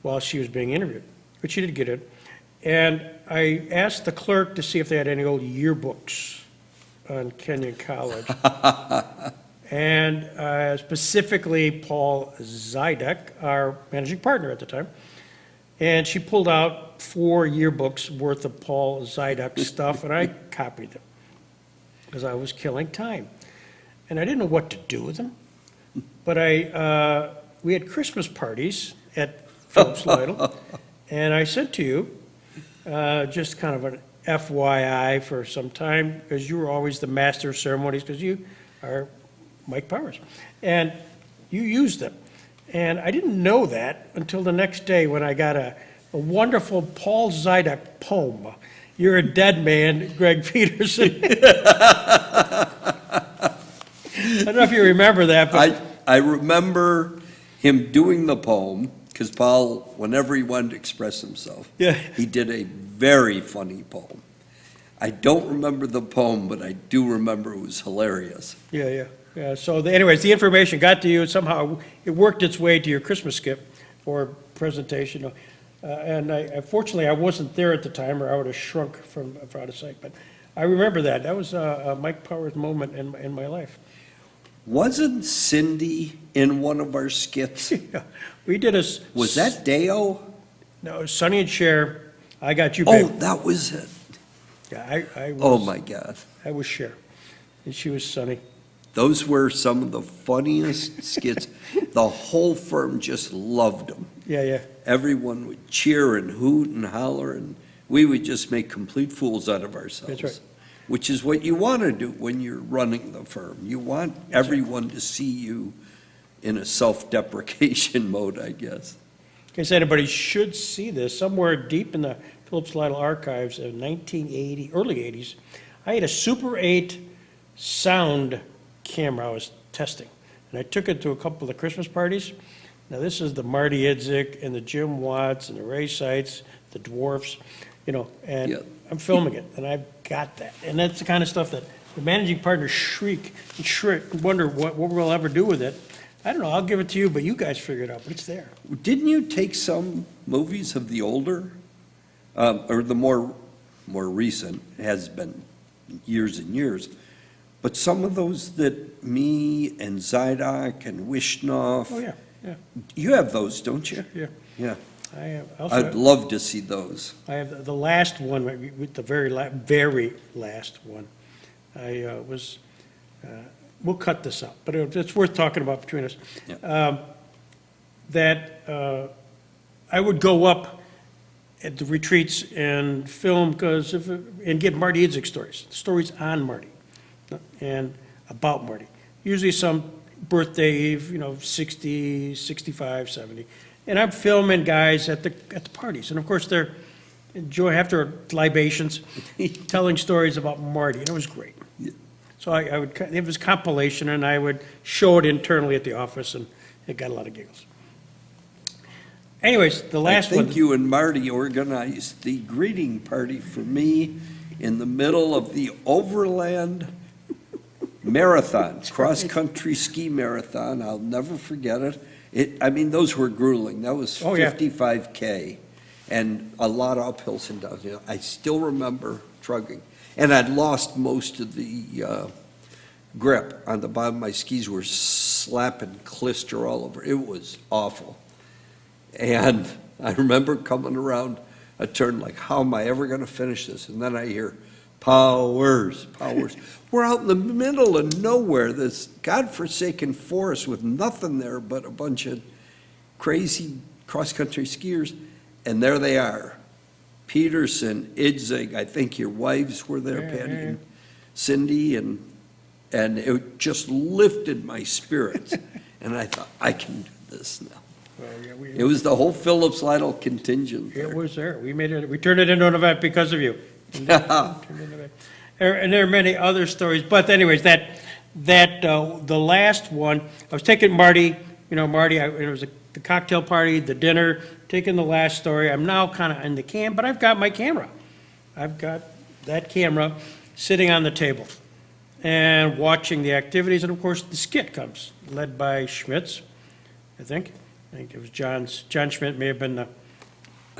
while she was being interviewed, but she did get in. And I asked the clerk to see if they had any old yearbooks on Kenyon College. And specifically Paul Zidek, our managing partner at the time. And she pulled out 4 yearbooks worth of Paul Zidek stuff, and I copied them because I was killing time. And I didn't know what to do with them. But we had Christmas parties at Phillips Lytle, and I said to you, just kind of an FYI for some time, because you were always the master of ceremonies, because you are Mike Powers. And you used them. And I didn't know that until the next day when I got a wonderful Paul Zidek poem. You're a dead man, Greg Peterson. I don't know if you remember that, but I remember him doing the poem, because Paul, whenever he wanted to express himself, yeah. he did a very funny poem. I don't remember the poem, but I do remember it was hilarious. Yeah. So anyways, the information got to you, somehow it worked its way to your Christmas skip or presentation. And unfortunately, I wasn't there at the time, or I would have shrunk from out of sight. But I remember that. That was a Mike Powers moment in my life. Wasn't Cindy in one of our skits? Yeah. We did Was that Deo? No, Sonny and Cher, I Got You, Oh, Babe. that was it. Yeah, I was, Oh, my God. I was Cher, and she was Sonny. Those were some of the funniest skits. The whole firm just loved them. Yeah. Everyone would cheer and hoot and holler, and we would just make complete fools out of ourselves. That's right. Which is what you want to do when you're running the firm. You want everyone to see you in a self-deprecation mode, I guess. In case anybody should see this, somewhere deep in the Phillips Lytle archives of 1980, early 80s, I had a Super 8 sound camera I was testing. And I took it to a couple of the Christmas parties. Now, this is the Marty Idzik and the Jim Watts and the Ray Seitz, the Dwarfs, and Yeah. I'm filming it, and I've got that. And that's the kind of stuff that the managing partners shriek and wonder what we'll ever do with it. I don't know, I'll give it to you, but you guys figure it out, but it's there. Didn't you take some movies of the older, or the more recent, has been years and years, But some of those that me and Zydock and Wishnov. Oh, yeah, yeah, You have those, don't you? yeah. Yeah. I have, I'd also, love to see those. I have the last one, with the very last one. I was, we'll cut this up, but it's worth talking about between us. Yeah. That I would go up at the retreats and film, and get Marty Idzik stories on Marty, and about Marty. Usually some birthday, 60, 65, 70. And I'm filming guys at the parties. And of course, they're after libations, telling stories about Marty, and it was great. Yeah. So it was compilation, and I would show it internally at the office, and it got a lot of giggles. Anyways, the last I one. think you and Marty organized the greeting party for me in the middle of the Overland Marathon, cross-country ski marathon. I'll never forget it. Those were grueling. That was Oh, yeah. 55K and a lot of uphills and downs. I still remember trudging. And I'd lost most of the grip on the bottom. My skis were slapping clister all over. It was awful. And I remember coming around a turn like, how am I ever going to finish this? And then I hear, powers. We're out in the middle of nowhere, this godforsaken forest with nothing there but a bunch of crazy cross-country skiers. And there they are. Peterson, Idzik, I think your wives were there, Yeah, Patty yeah, and Cindy, and it just lifted my spirits. And I thought, I can do this now. Well, yeah, It was the whole Phillips Lytle contingent It there. was there. We turned it into an event because of you. And there are many other stories, but anyways, the last one, I was taking Marty, it was the cocktail party, the dinner, taking the last story. I'm now kind of in the cam, but I've got my camera. I've got that camera sitting on the table and watching the activities, and of course, the skit comes, led by Schmitz, I think. I think it was John Schmidt may have been the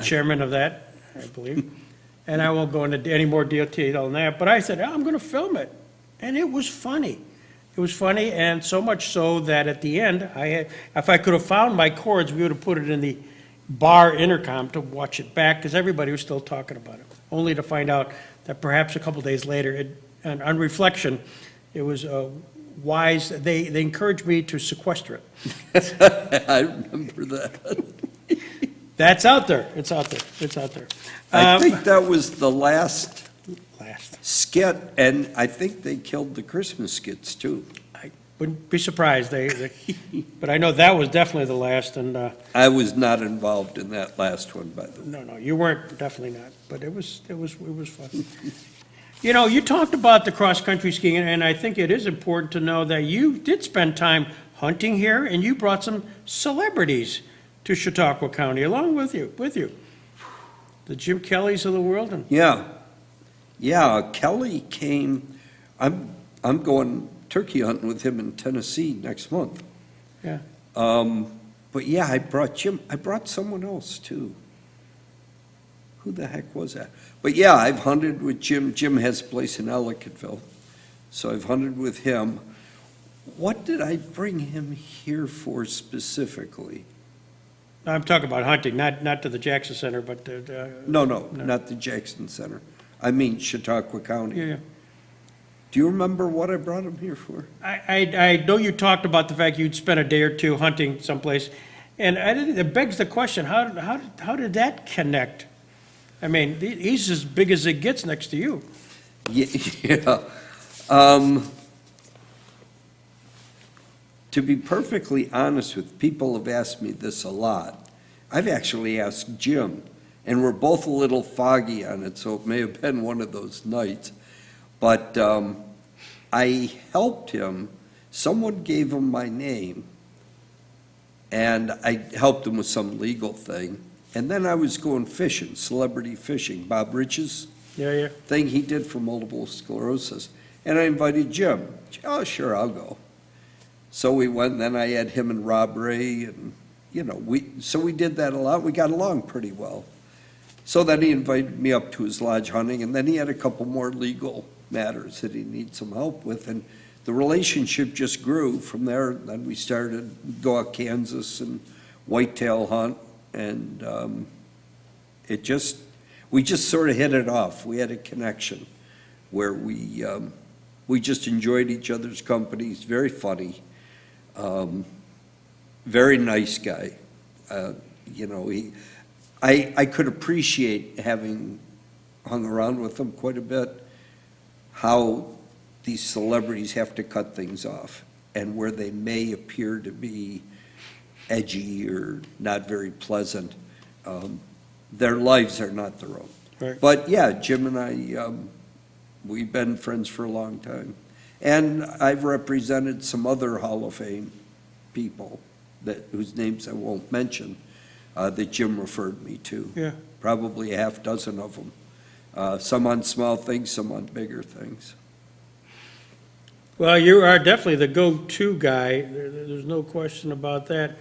chairman of that, I believe. And I won't go into any more detail than that, but I said, I'm going to film it. And it was funny. It was funny, and so much so that at the end, if I could have found my cords, we would have put it in the bar intercom to watch it back, because everybody was still talking about it, only to find out that perhaps a couple days later, and on reflection, it was wise. They encouraged me to sequester it. I remember that. That's out there. It's out there. It's out there. I think that was the last Last. skit, and I think they killed the Christmas skits too. I wouldn't be surprised. But I know that was definitely the last. And I was not involved in that last one, by the way. no, you weren't. Definitely not. But it was fun. You talked about the cross-country skiing, and I think it is important to know that you did spend time hunting here, and you brought some celebrities to Chautauqua County along with you. The Jim Kellys of the world. And Yeah, Kelly came, I'm going turkey hunting with him in Tennessee next month. Yeah. But yeah, I brought Jim, I brought someone else too. Who the heck was that? But yeah, I've hunted with Jim. Jim has a place in Ellicottville, so I've hunted with him. What did I bring him here for specifically? I'm talking about hunting, not to the Jackson Center, but No, not the Jackson Center. I mean Chautauqua County. yeah. Do you remember what I brought him here for? I know you talked about the fact you'd spent a day or two hunting someplace, and it begs the question, how did that connect? I mean, he's as big as it gets next to you. Yeah. To be perfectly honest with, people have asked me this a lot. I've actually asked Jim, and we're both a little foggy on it, so it may have been one of those nights. But I helped him. Someone gave him my name, and I helped him with some legal thing. And then I was going fishing, celebrity fishing, Bob Rich's Yeah. thing he did for multiple sclerosis. And I invited Jim. Oh, sure, I'll go. So we went, and then I had him and Rob Ray, and, we did that a lot. We got along pretty well. So then he invited me up to his lodge hunting, and then he had a couple more legal matters that he needs some help with. And the relationship just grew from there. Then we started, go out Kansas and whitetail hunt, and we just sort of hit it off. We had a connection where we just enjoyed each other's company. He's very funny, very nice guy. You know, I could appreciate, having hung around with him quite a bit, how these celebrities have to cut things off, and where they may appear to be edgy or not very pleasant, their lives are not their own. Right. But yeah, Jim and I, we've been friends for a long time. And I've represented some other Hall of Fame people whose names I won't mention, that Jim referred me to. Yeah. Probably a half dozen of them. Some on small things, some on bigger things. Well, you are definitely the go-to guy. There's no question about that.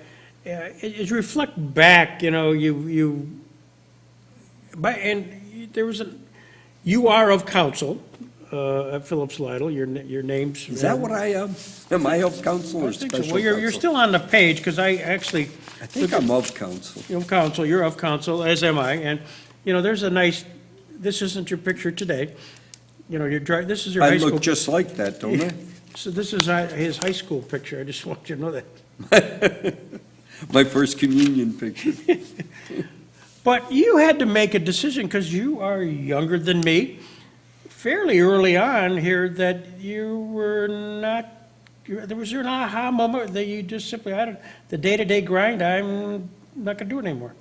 As you reflect back, you know, you are of council at Phillips Lytle. Your name's. Is that what I am? Am I of council or I think so. special Well, you're counsel? still on the page, because I actually, I think I'm of council. you're of council, as am I, and, you know, there's a nice, this isn't your picture today. You know, this is your I high school. look just like that, don't I? So this is his high school picture. I just want you to know that. My first communion picture. But you had to make a decision, because you are younger than me, fairly early on here, that you were not, there was an aha moment that you just simply had the day-to-day grind. I'm not going to do it anymore.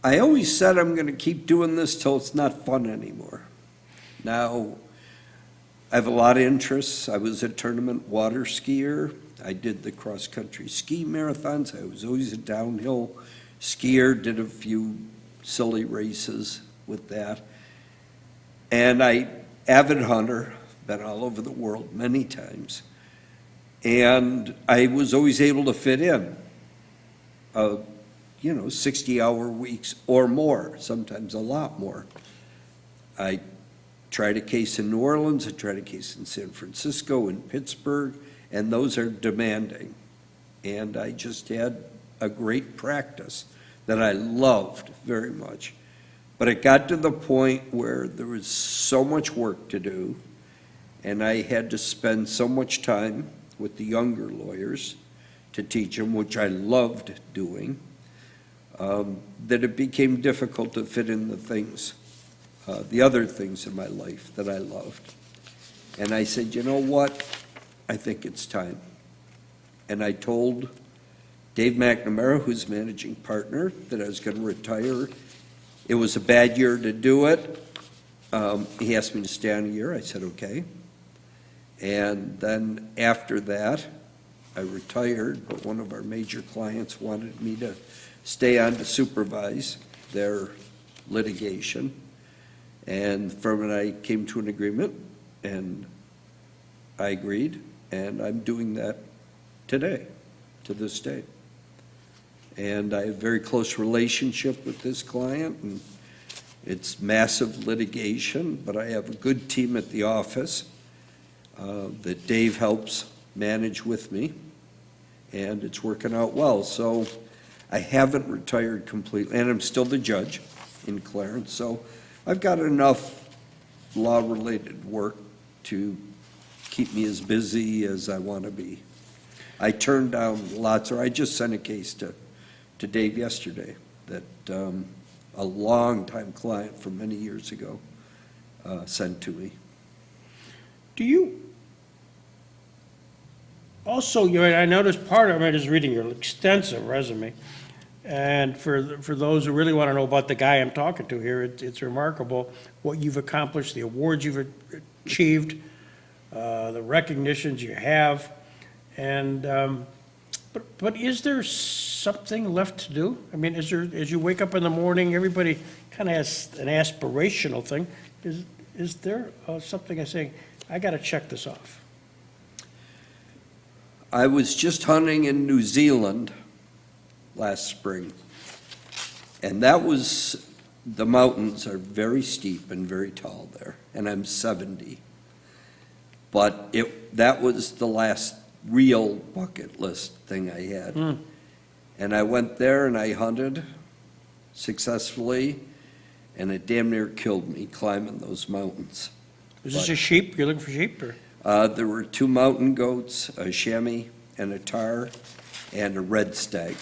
I always said I'm going to keep doing this till it's not fun anymore. Now, I have a lot of interests. I was a tournament water skier. I did the cross-country ski marathons. I was always a downhill skier, did a few silly races with that. And avid hunter, been all over the world many times. And I was always able to fit in, 60-hour weeks or more, sometimes a lot more. I tried a case in New Orleans, I tried a case in San Francisco, in Pittsburgh, and those are demanding. And I just had a great practice that I loved very much. But it got to the point where there was so much work to do, and I had to spend so much time with the younger lawyers to teach them, which I loved doing, that it became difficult to fit in the other things in my life that I loved. And I said, you know what? I think it's time. And I told Dave McNamara, who's managing partner, that I was going to retire. It was a bad year to do it. He asked me to stay on a year. I said, okay. And then after that, I retired, but one of our major clients wanted me to stay on to supervise their litigation. And the firm and I came to an agreement, and I agreed, and I'm doing that today, to this day. And I have a very close relationship with this client, and it's massive litigation, but I have a good team at the office that Dave helps manage with me, and it's working out well. So I haven't retired completely, and I'm still the judge in Clarence, so I've got enough law-related work to keep me as busy as I want to be. I turned down lots, or I just sent a case to Dave yesterday that a longtime client from many years ago sent to me. Do you also, I noticed part of it is reading your extensive resume. And for those who really want to know about the guy I'm talking to here, it's remarkable what you've accomplished, the awards you've achieved, the recognitions you have. And but is there something left to do? I mean, as you wake up in the morning, everybody kind of has an aspirational thing. Is there something I say, I got to check this off? I was just hunting in New Zealand last spring, and that was the mountains are very steep and very tall there, and I'm 70. But that was the last real bucket list thing I had. And I went there and I hunted successfully, and it damn near killed me climbing those mountains. Is this a sheep? You're looking for sheep, or? There were 2 mountain goats, a chamois and a tar, and a red stag.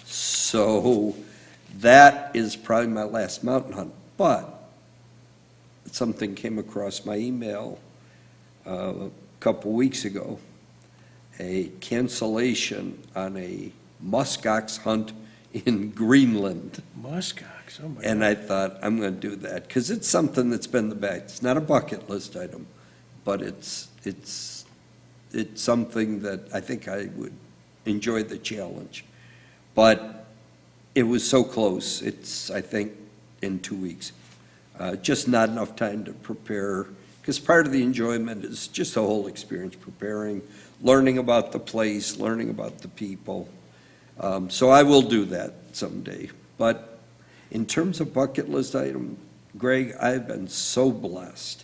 So that is probably my last mountain hunt. But something came across my email a couple weeks ago, a cancellation on a muskox hunt in Greenland. Muskox, oh my God. And I thought, I'm going to do that, because it's something that's been in the bag. It's not a bucket list item, but it's something that I think I would enjoy the challenge. But it was so close. It's, I think, in 2 weeks. Just not enough time to prepare, because part of the enjoyment is just the whole experience, preparing, learning about the place, learning about the people. So I will do that someday. But in terms of bucket list item, Greg, I've been so blessed.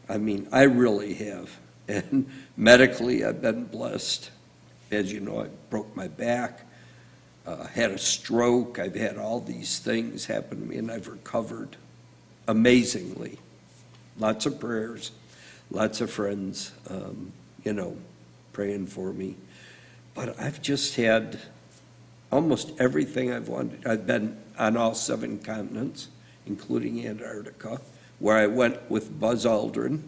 I mean, I really have. And medically, I've been blessed. As you know, I broke my back, had a stroke. I've had all these things happen to me, and I've recovered amazingly. Lots of prayers, lots of friends, praying for me. But I've just had almost everything I've wanted. I've been on all 7 continents, including Antarctica, where I went with Buzz Aldrin,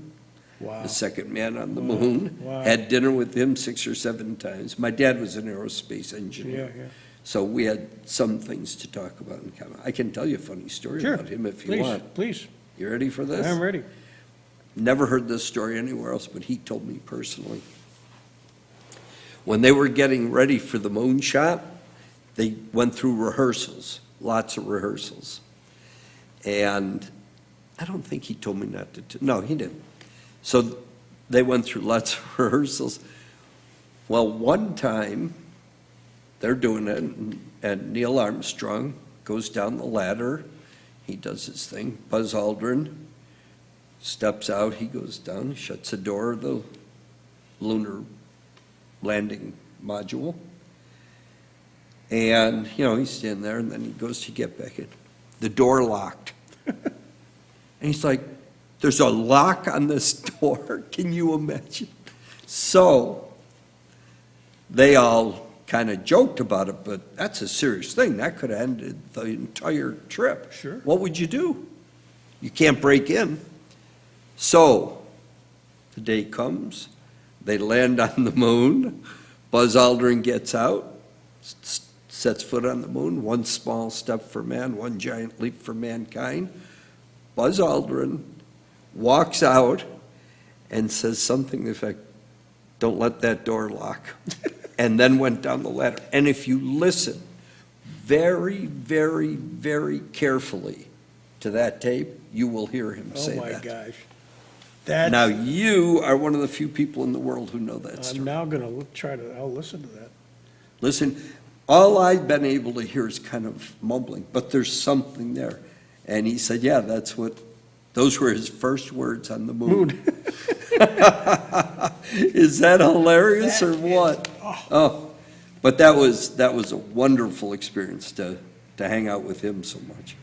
Wow. the second man on the moon. Wow. Had dinner with him 6 or 7 times. My dad was an aerospace Yeah, engineer. yeah. So we had some things to talk about in common. I can tell you a funny story Sure. about him if you Please, want. please. You ready for this? I'm ready. Never heard this story anywhere else, but he told me personally. When they were getting ready for the moonshot, they went through rehearsals, lots of rehearsals. And I don't think he told me not to, no, he didn't. So they went through lots of rehearsals. Well, one time, they're doing it, and Neil Armstrong goes down the ladder. He does his thing. Buzz Aldrin steps out. He goes down, shuts the door of the lunar landing module. And, he's standing there, and then he goes to get back in. The door locked. And he's like, there's a lock on this door. Can you imagine? So they all kind of joked about it, but that's a serious thing. That could have ended the entire trip. Sure. What would you do? You can't break in. So the day comes, they land on the moon. Buzz Aldrin gets out, sets foot on the moon. 1 small step for man, 1 giant leap for mankind. Buzz Aldrin walks out and says something to the effect, don't let that door lock, and then went down the ladder. And if you listen very, very, very carefully to that tape, you will hear him Oh, say my that. gosh. Now, That's, you are one of the few people in the world who know that I'm story. now gonna I'll listen to that. Listen, all I've been able to hear is kind of mumbling, but there's something there. And he said, yeah, those were his first words on the moon. Is that hilarious or what? Oh, but that was a wonderful experience to hang out with him so much.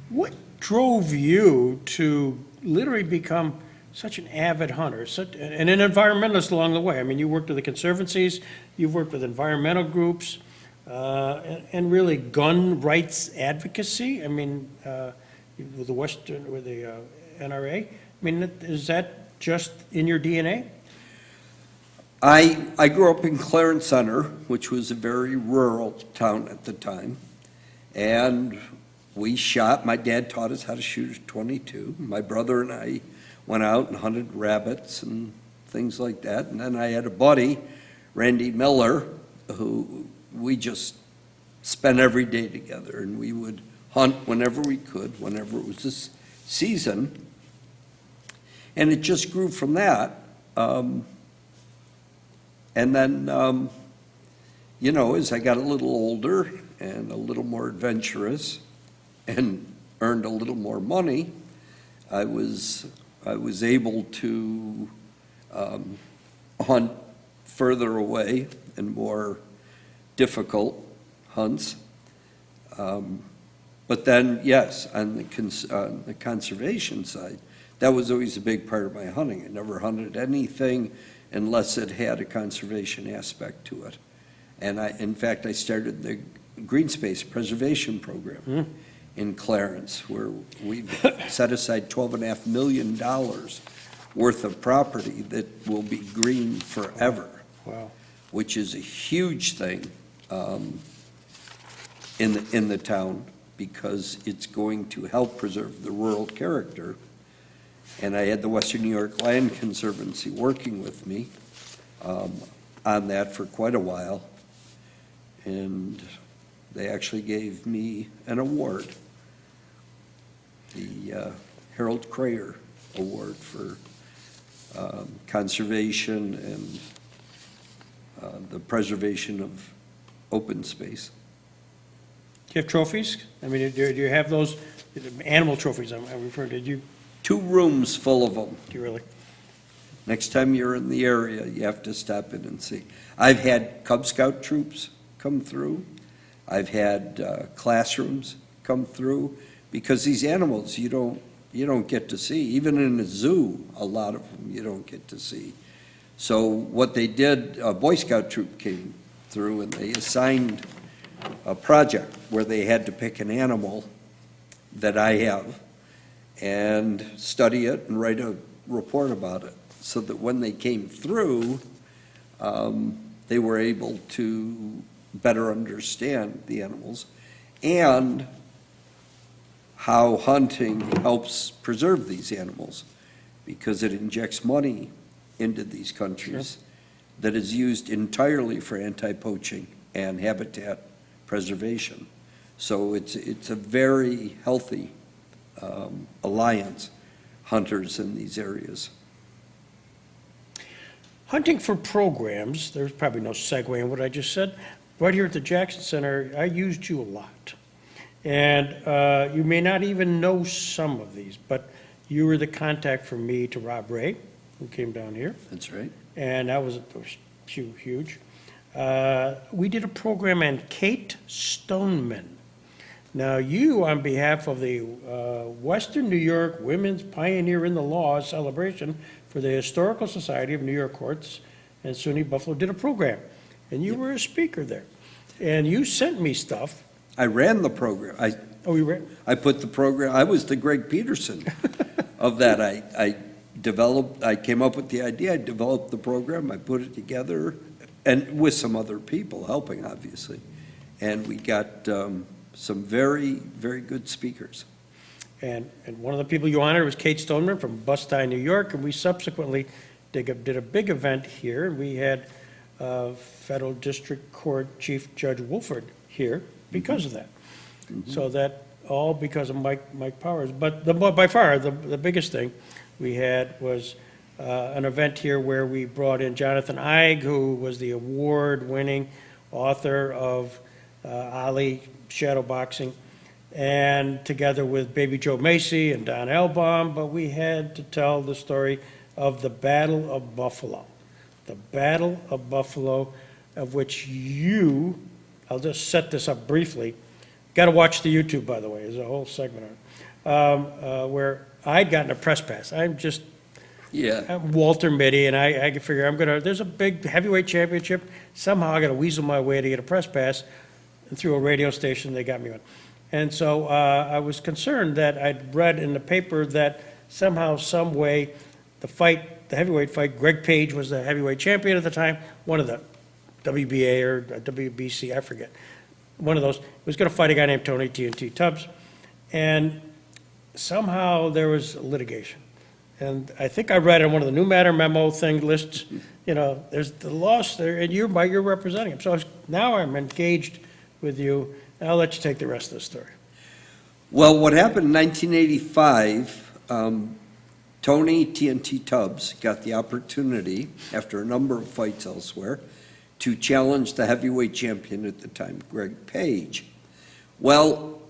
What drove you to literally become such an avid hunter, and an environmentalist along the way? I mean, you worked with the conservancies, you've worked with environmental groups, and really gun rights advocacy. I mean, with the NRA. I mean, is that just in your DNA? I grew up in Clarence Center, which was a very rural town at the time, and we shot. My dad taught us how to shoot a .22. My brother and I went out and hunted rabbits and things like that. And then I had a buddy, Randy Miller, who we just spent every day together, and we would hunt whenever we could, whenever it was this season. And it just grew from that. And then, as I got a little older and a little more adventurous, and earned a little more money, I was able to hunt further away and more difficult hunts. But then, yes, on the conservation side, that was always a big part of my hunting. I never hunted anything unless it had a conservation aspect to it. And in fact, I started the Green Space Preservation Program in Clarence, where we've set aside $12.5 million worth of property that will be green forever. Wow. Which is a huge thing in the town, because it's going to help preserve the rural character. And I had the Western New York Land Conservancy working with me on that for quite a while. And they actually gave me an award, the Harold Crayer Award for conservation and the preservation of open space. Do you have trophies? I mean, do you have those animal trophies I'm referring to? Did you, 2 rooms full of them. do you really? Next time you're in the area, you have to stop in and see. I've had Cub Scout troops come through. I've had classrooms come through, because these animals you don't get to see. Even in a zoo, a lot of them you don't get to see. So what they did, a Boy Scout troop came through and they assigned a project where they had to pick an animal that I have and study it and write a report about it, so that when they came through, they were able to better understand the animals and how hunting helps preserve these animals, because it injects money into these countries that is used entirely for anti-poaching and habitat preservation. So it's a very healthy alliance, hunters in these areas. Hunting for programs, there's probably no segue in what I just said. Right here at the Jackson Center, I used you a lot. And you may not even know some of these, but you were the contact for me to Rob Ray, who came down here, That's right. and that was huge. We did a program on Kate Stoneman. Now, you, on behalf of the Western New York Women's Pioneer in the Law celebration for the Historical Society of New York Courts and SUNY Buffalo, did a program, and you were a speaker there. And you sent me stuff. I ran the program. Oh, you ran? I put the program, I was the Greg Peterson of that. I came up with the idea, I developed the program, I put it together, and with some other people helping, obviously. And we got some very, very good speakers. And one of the people you honored was Kate Stoneman from Bustine, New York, and we subsequently did a big event here. We had Federal District Court Chief Judge Wolford here because of that. So that, all because of Mike Powers. But by far, the biggest thing we had was an event here where we brought in Jonathan Eig, who was the award-winning author of Ali Shadowboxing, and together with Baby Joe Macy and Don Elbaum, but we had to tell the story of the Battle of Buffalo. The Battle of Buffalo, of which you, I'll just set this up briefly. Got to watch the YouTube, by the way. There's a whole segment on it, where I'd gotten a press pass. I'm Walter Mitty, and I figure there's a big heavyweight championship. Somehow I got to weasel my way to get a press pass, and through a radio station, they got me one. And so I was concerned that I'd read in the paper that somehow, some way, the heavyweight fight, Greg Page was the heavyweight champion at the time, one of the WBA or WBC, I forget. One of those, was going to fight a guy named Tony TNT Tubbs. And somehow there was litigation. And I think I read in one of the New Matter memo thing lists, there's the loss there, and you're representing him. So now I'm engaged with you. I'll let you take the rest of the story. Well, what happened in 1985, Tony TNT Tubbs got the opportunity, after a number of fights elsewhere, to challenge the heavyweight champion at the time, Greg Page. Well,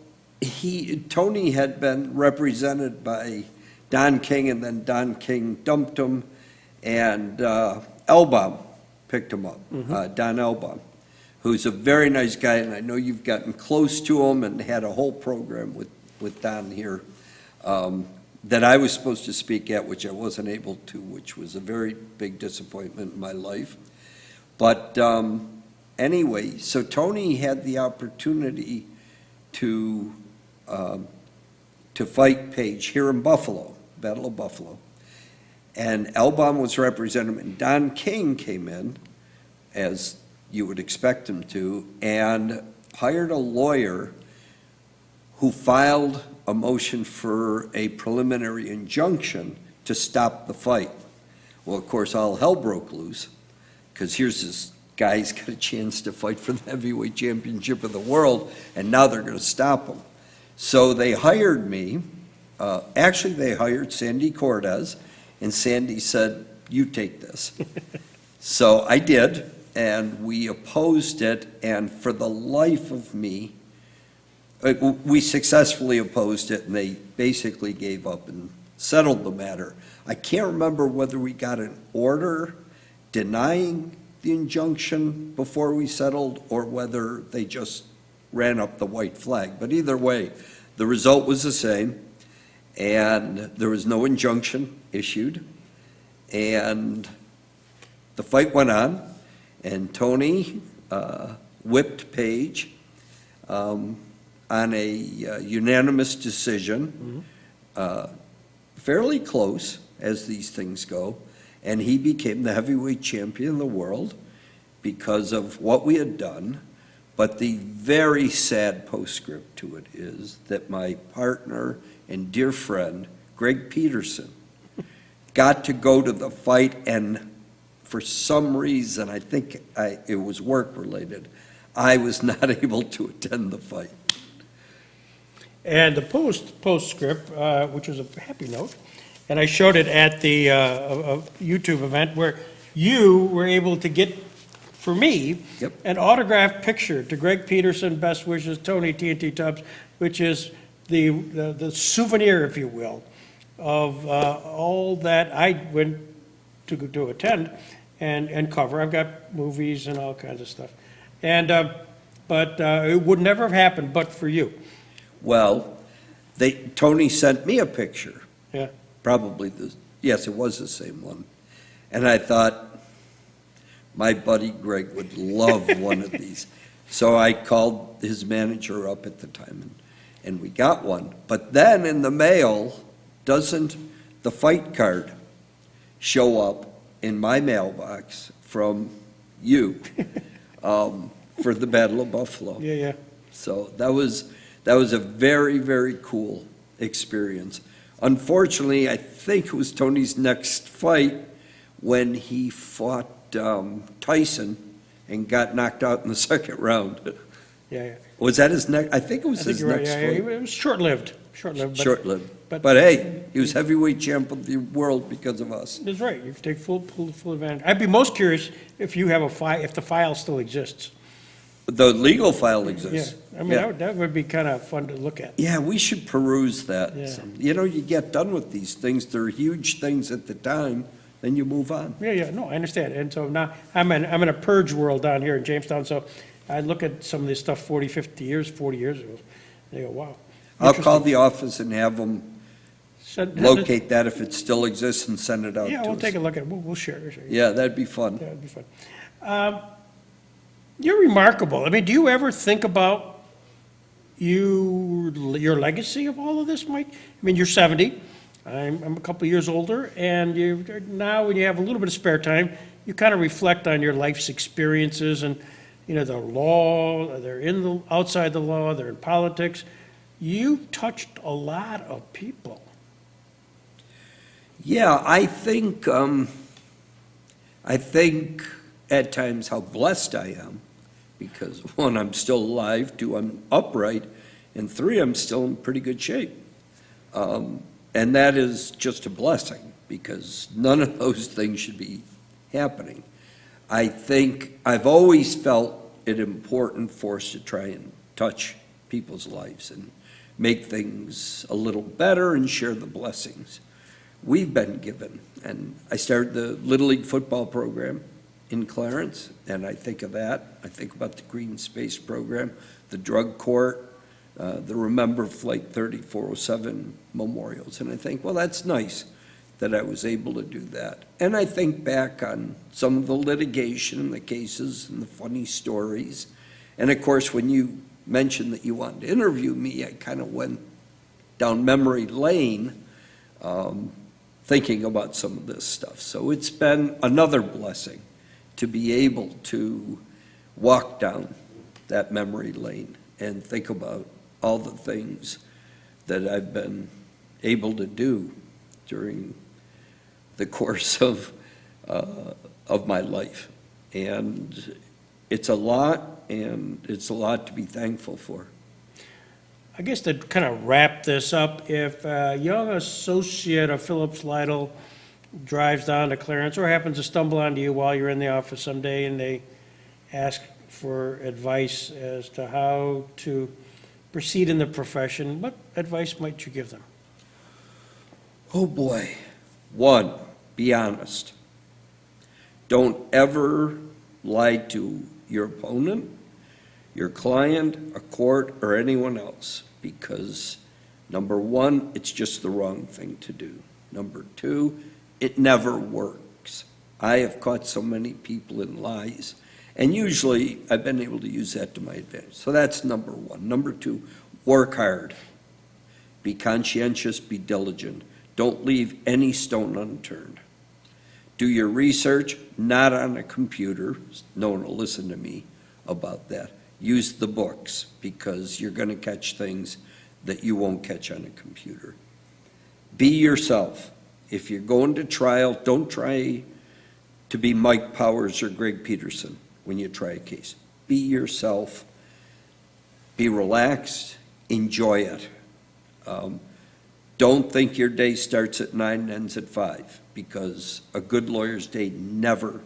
Tony had been represented by Don King, and then Don King dumped him, and Elbaum picked him up, Don Elbaum, who's a very nice guy, and I know you've gotten close to him and had a whole program with Don here that I was supposed to speak at, which I wasn't able to, which was a very big disappointment in my life. But anyway, so Tony had the opportunity to fight Page here in Buffalo, Battle of Buffalo. And Elbaum was representing him, and Don King came in, as you would expect him to, and hired a lawyer who filed a motion for a preliminary injunction to stop the fight. Well, of course, all hell broke loose, because here's this guy's got a chance to fight for the heavyweight championship of the world, and now they're going to stop him. So they hired me. Actually, they hired Sandy Cortez, and Sandy said, "You take this." So I did, and we opposed it, and for the life of me, we successfully opposed it, and they basically gave up and settled the matter. I can't remember whether we got an order denying the injunction before we settled, or whether they just ran up the white flag. But either way, the result was the same, and there was no injunction issued, and the fight went on, and Tony whipped Page on a unanimous decision, fairly close as these things go, and he became the heavyweight champion of the world because of what we had done. But the very sad postscript to it is that my partner and dear friend, Greg Peterson, got to go to the fight, and for some reason, I think it was work-related, I was not able to attend the fight. And the postscript, which was a happy note, and I showed it at the YouTube event where you were able to get, for me, Yep. an autographed picture to Greg Peterson, best wishes, Tony TNT Tubbs, which is the souvenir, if you will, of all that I went to attend and cover. I've got movies and all kinds of stuff. And, but it would never have happened but for you. Well, Tony sent me a picture. Yeah. Probably yes, it was the same one. And I thought, my buddy Greg would love one of these. So I called his manager up at the time, and we got one. But then in the mail, doesn't the fight card show up in my mailbox from you for the Battle of Buffalo? Yeah, yeah. So that was a very, very cool experience. Unfortunately, I think it was Tony's next fight when he fought Tyson and got knocked out in the second round. Yeah, yeah. Was that his next? I think it was I think his you're right. next Yeah, yeah. fight. It was short-lived. Short-lived. Short-lived. but- But hey, he was heavyweight champ of the world because of us. That's right. You take full advantage. I'd be most curious if you have if the file still exists. The legal file Yeah, exists. I mean, that would be kind of fun to look at. Yeah, we should peruse that. Yeah. You know, you get done with these things, they're huge things at the time, then you move on. Yeah, yeah, no, I understand. And so now, I'm in a purge world down here in Jamestown, so I look at some of this stuff 40 years ago, and I go, wow. I'll call the office and have them Send- locate that if it still exists and send it out to Yeah, us. we'll take a look at it. We'll share it. Yeah, that'd be fun. That'd be fun. You're remarkable. I mean, do you ever think about your legacy of all of this, Mike? I mean, you're 70. I'm a couple of years older, and now when you have a little bit of spare time, you kind of reflect on your life's experiences and, you know, the law, they're outside the law, they're in politics. You touched a lot of people. Yeah, I think at times how blessed I am, because one, I'm still alive, two, I'm upright, and three, I'm still in pretty good shape. And that is just a blessing, because none of those things should be happening. I think I've always felt it important for us to try and touch people's lives and make things a little better and share the blessings we've been given. And I started the Little League football program in Clarence, and I think of that. I think about the Green Space program, the drug court, the Remember Flight 3407 memorials. And I think, well, that's nice that I was able to do that. And I think back on some of the litigation and the cases and the funny stories. And of course, when you mentioned that you wanted to interview me, I kind of went down memory lane, thinking about some of this stuff. So it's been another blessing to be able to walk down that memory lane and think about all the things that I've been able to do during the course of my life. And it's a lot, and it's a lot to be thankful for. I guess to kind of wrap this up, if a young associate of Phillips Lytle drives down to Clarence or happens to stumble onto you while you're in the office someday and they ask for advice as to how to proceed in the profession, what advice might you give them? Oh, boy. One, be honest. Don't ever lie to your opponent, your client, a court, or anyone else, because number one, it's just the wrong thing to do. Number two, it never works. I have caught so many people in lies, and usually I've been able to use that to my advantage. So that's number one. Number two, work hard. Be conscientious, be diligent. Don't leave any stone unturned. Do your research, not on a computer. No one will listen to me about that. Use the books, because you're going to catch things that you won't catch on a computer. Be yourself. If you're going to trial, don't try to be Mike Powers or Greg Peterson when you try a case. Be yourself. Be relaxed. Enjoy it. Don't think your day starts at 9 and ends at 5, because a good lawyer's day never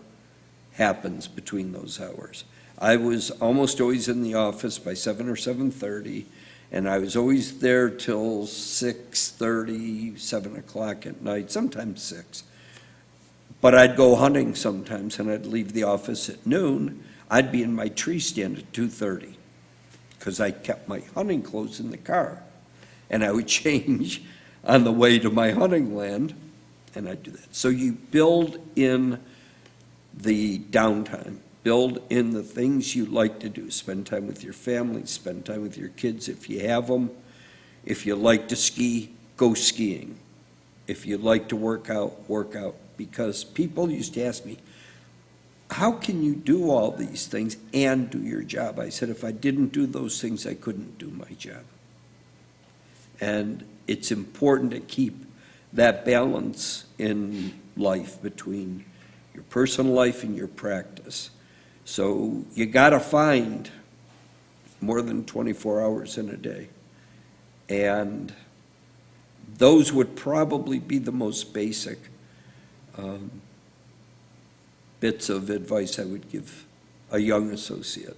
happens between those hours. I was almost always in the office by 7 or 7:30, and I was always there till 6:30, 7 o'clock at night, sometimes 6. But I'd go hunting sometimes, and I'd leave the office at noon. I'd be in my tree stand at 2:30, because I kept my hunting clothes in the car. And I would change on the way to my hunting land, and I'd do that. So you build in the downtime. Build in the things you like to do. Spend time with your family, spend time with your kids if you have them. If you like to ski, go skiing. If you like to work out, work out. Because people used to ask me, how can you do all these things and do your job? I said, if I didn't do those things, I couldn't do my job. And it's important to keep that balance in life between your personal life and your practice. So you got to find more than 24 hours in a day. And those would probably be the most basic bits of advice I would give a young associate.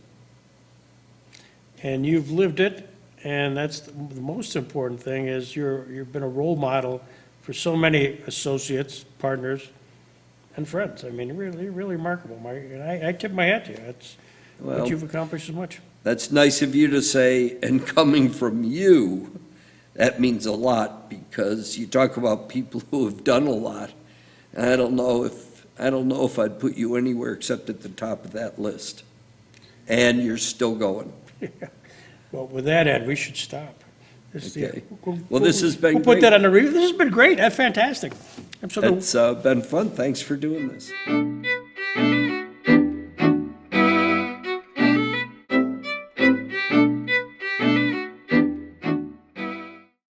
And you've lived it, and that's the most important thing, is you've been a role model for so many associates, partners, and friends. I mean, really, really remarkable, Mike. And I tip my hat to you. That's Well, what you've accomplished so much. that's nice of you to say, and coming from you, that means a lot, because you talk about people who have done a lot. And I don't know if I'd put you anywhere except at the top of that list. And you're still going. Well, with that, Ed, we should stop. Okay. Well, this has been We'll put great. that on the review. This has been great. That's fantastic. Absolutely. It's been fun. Thanks for doing this.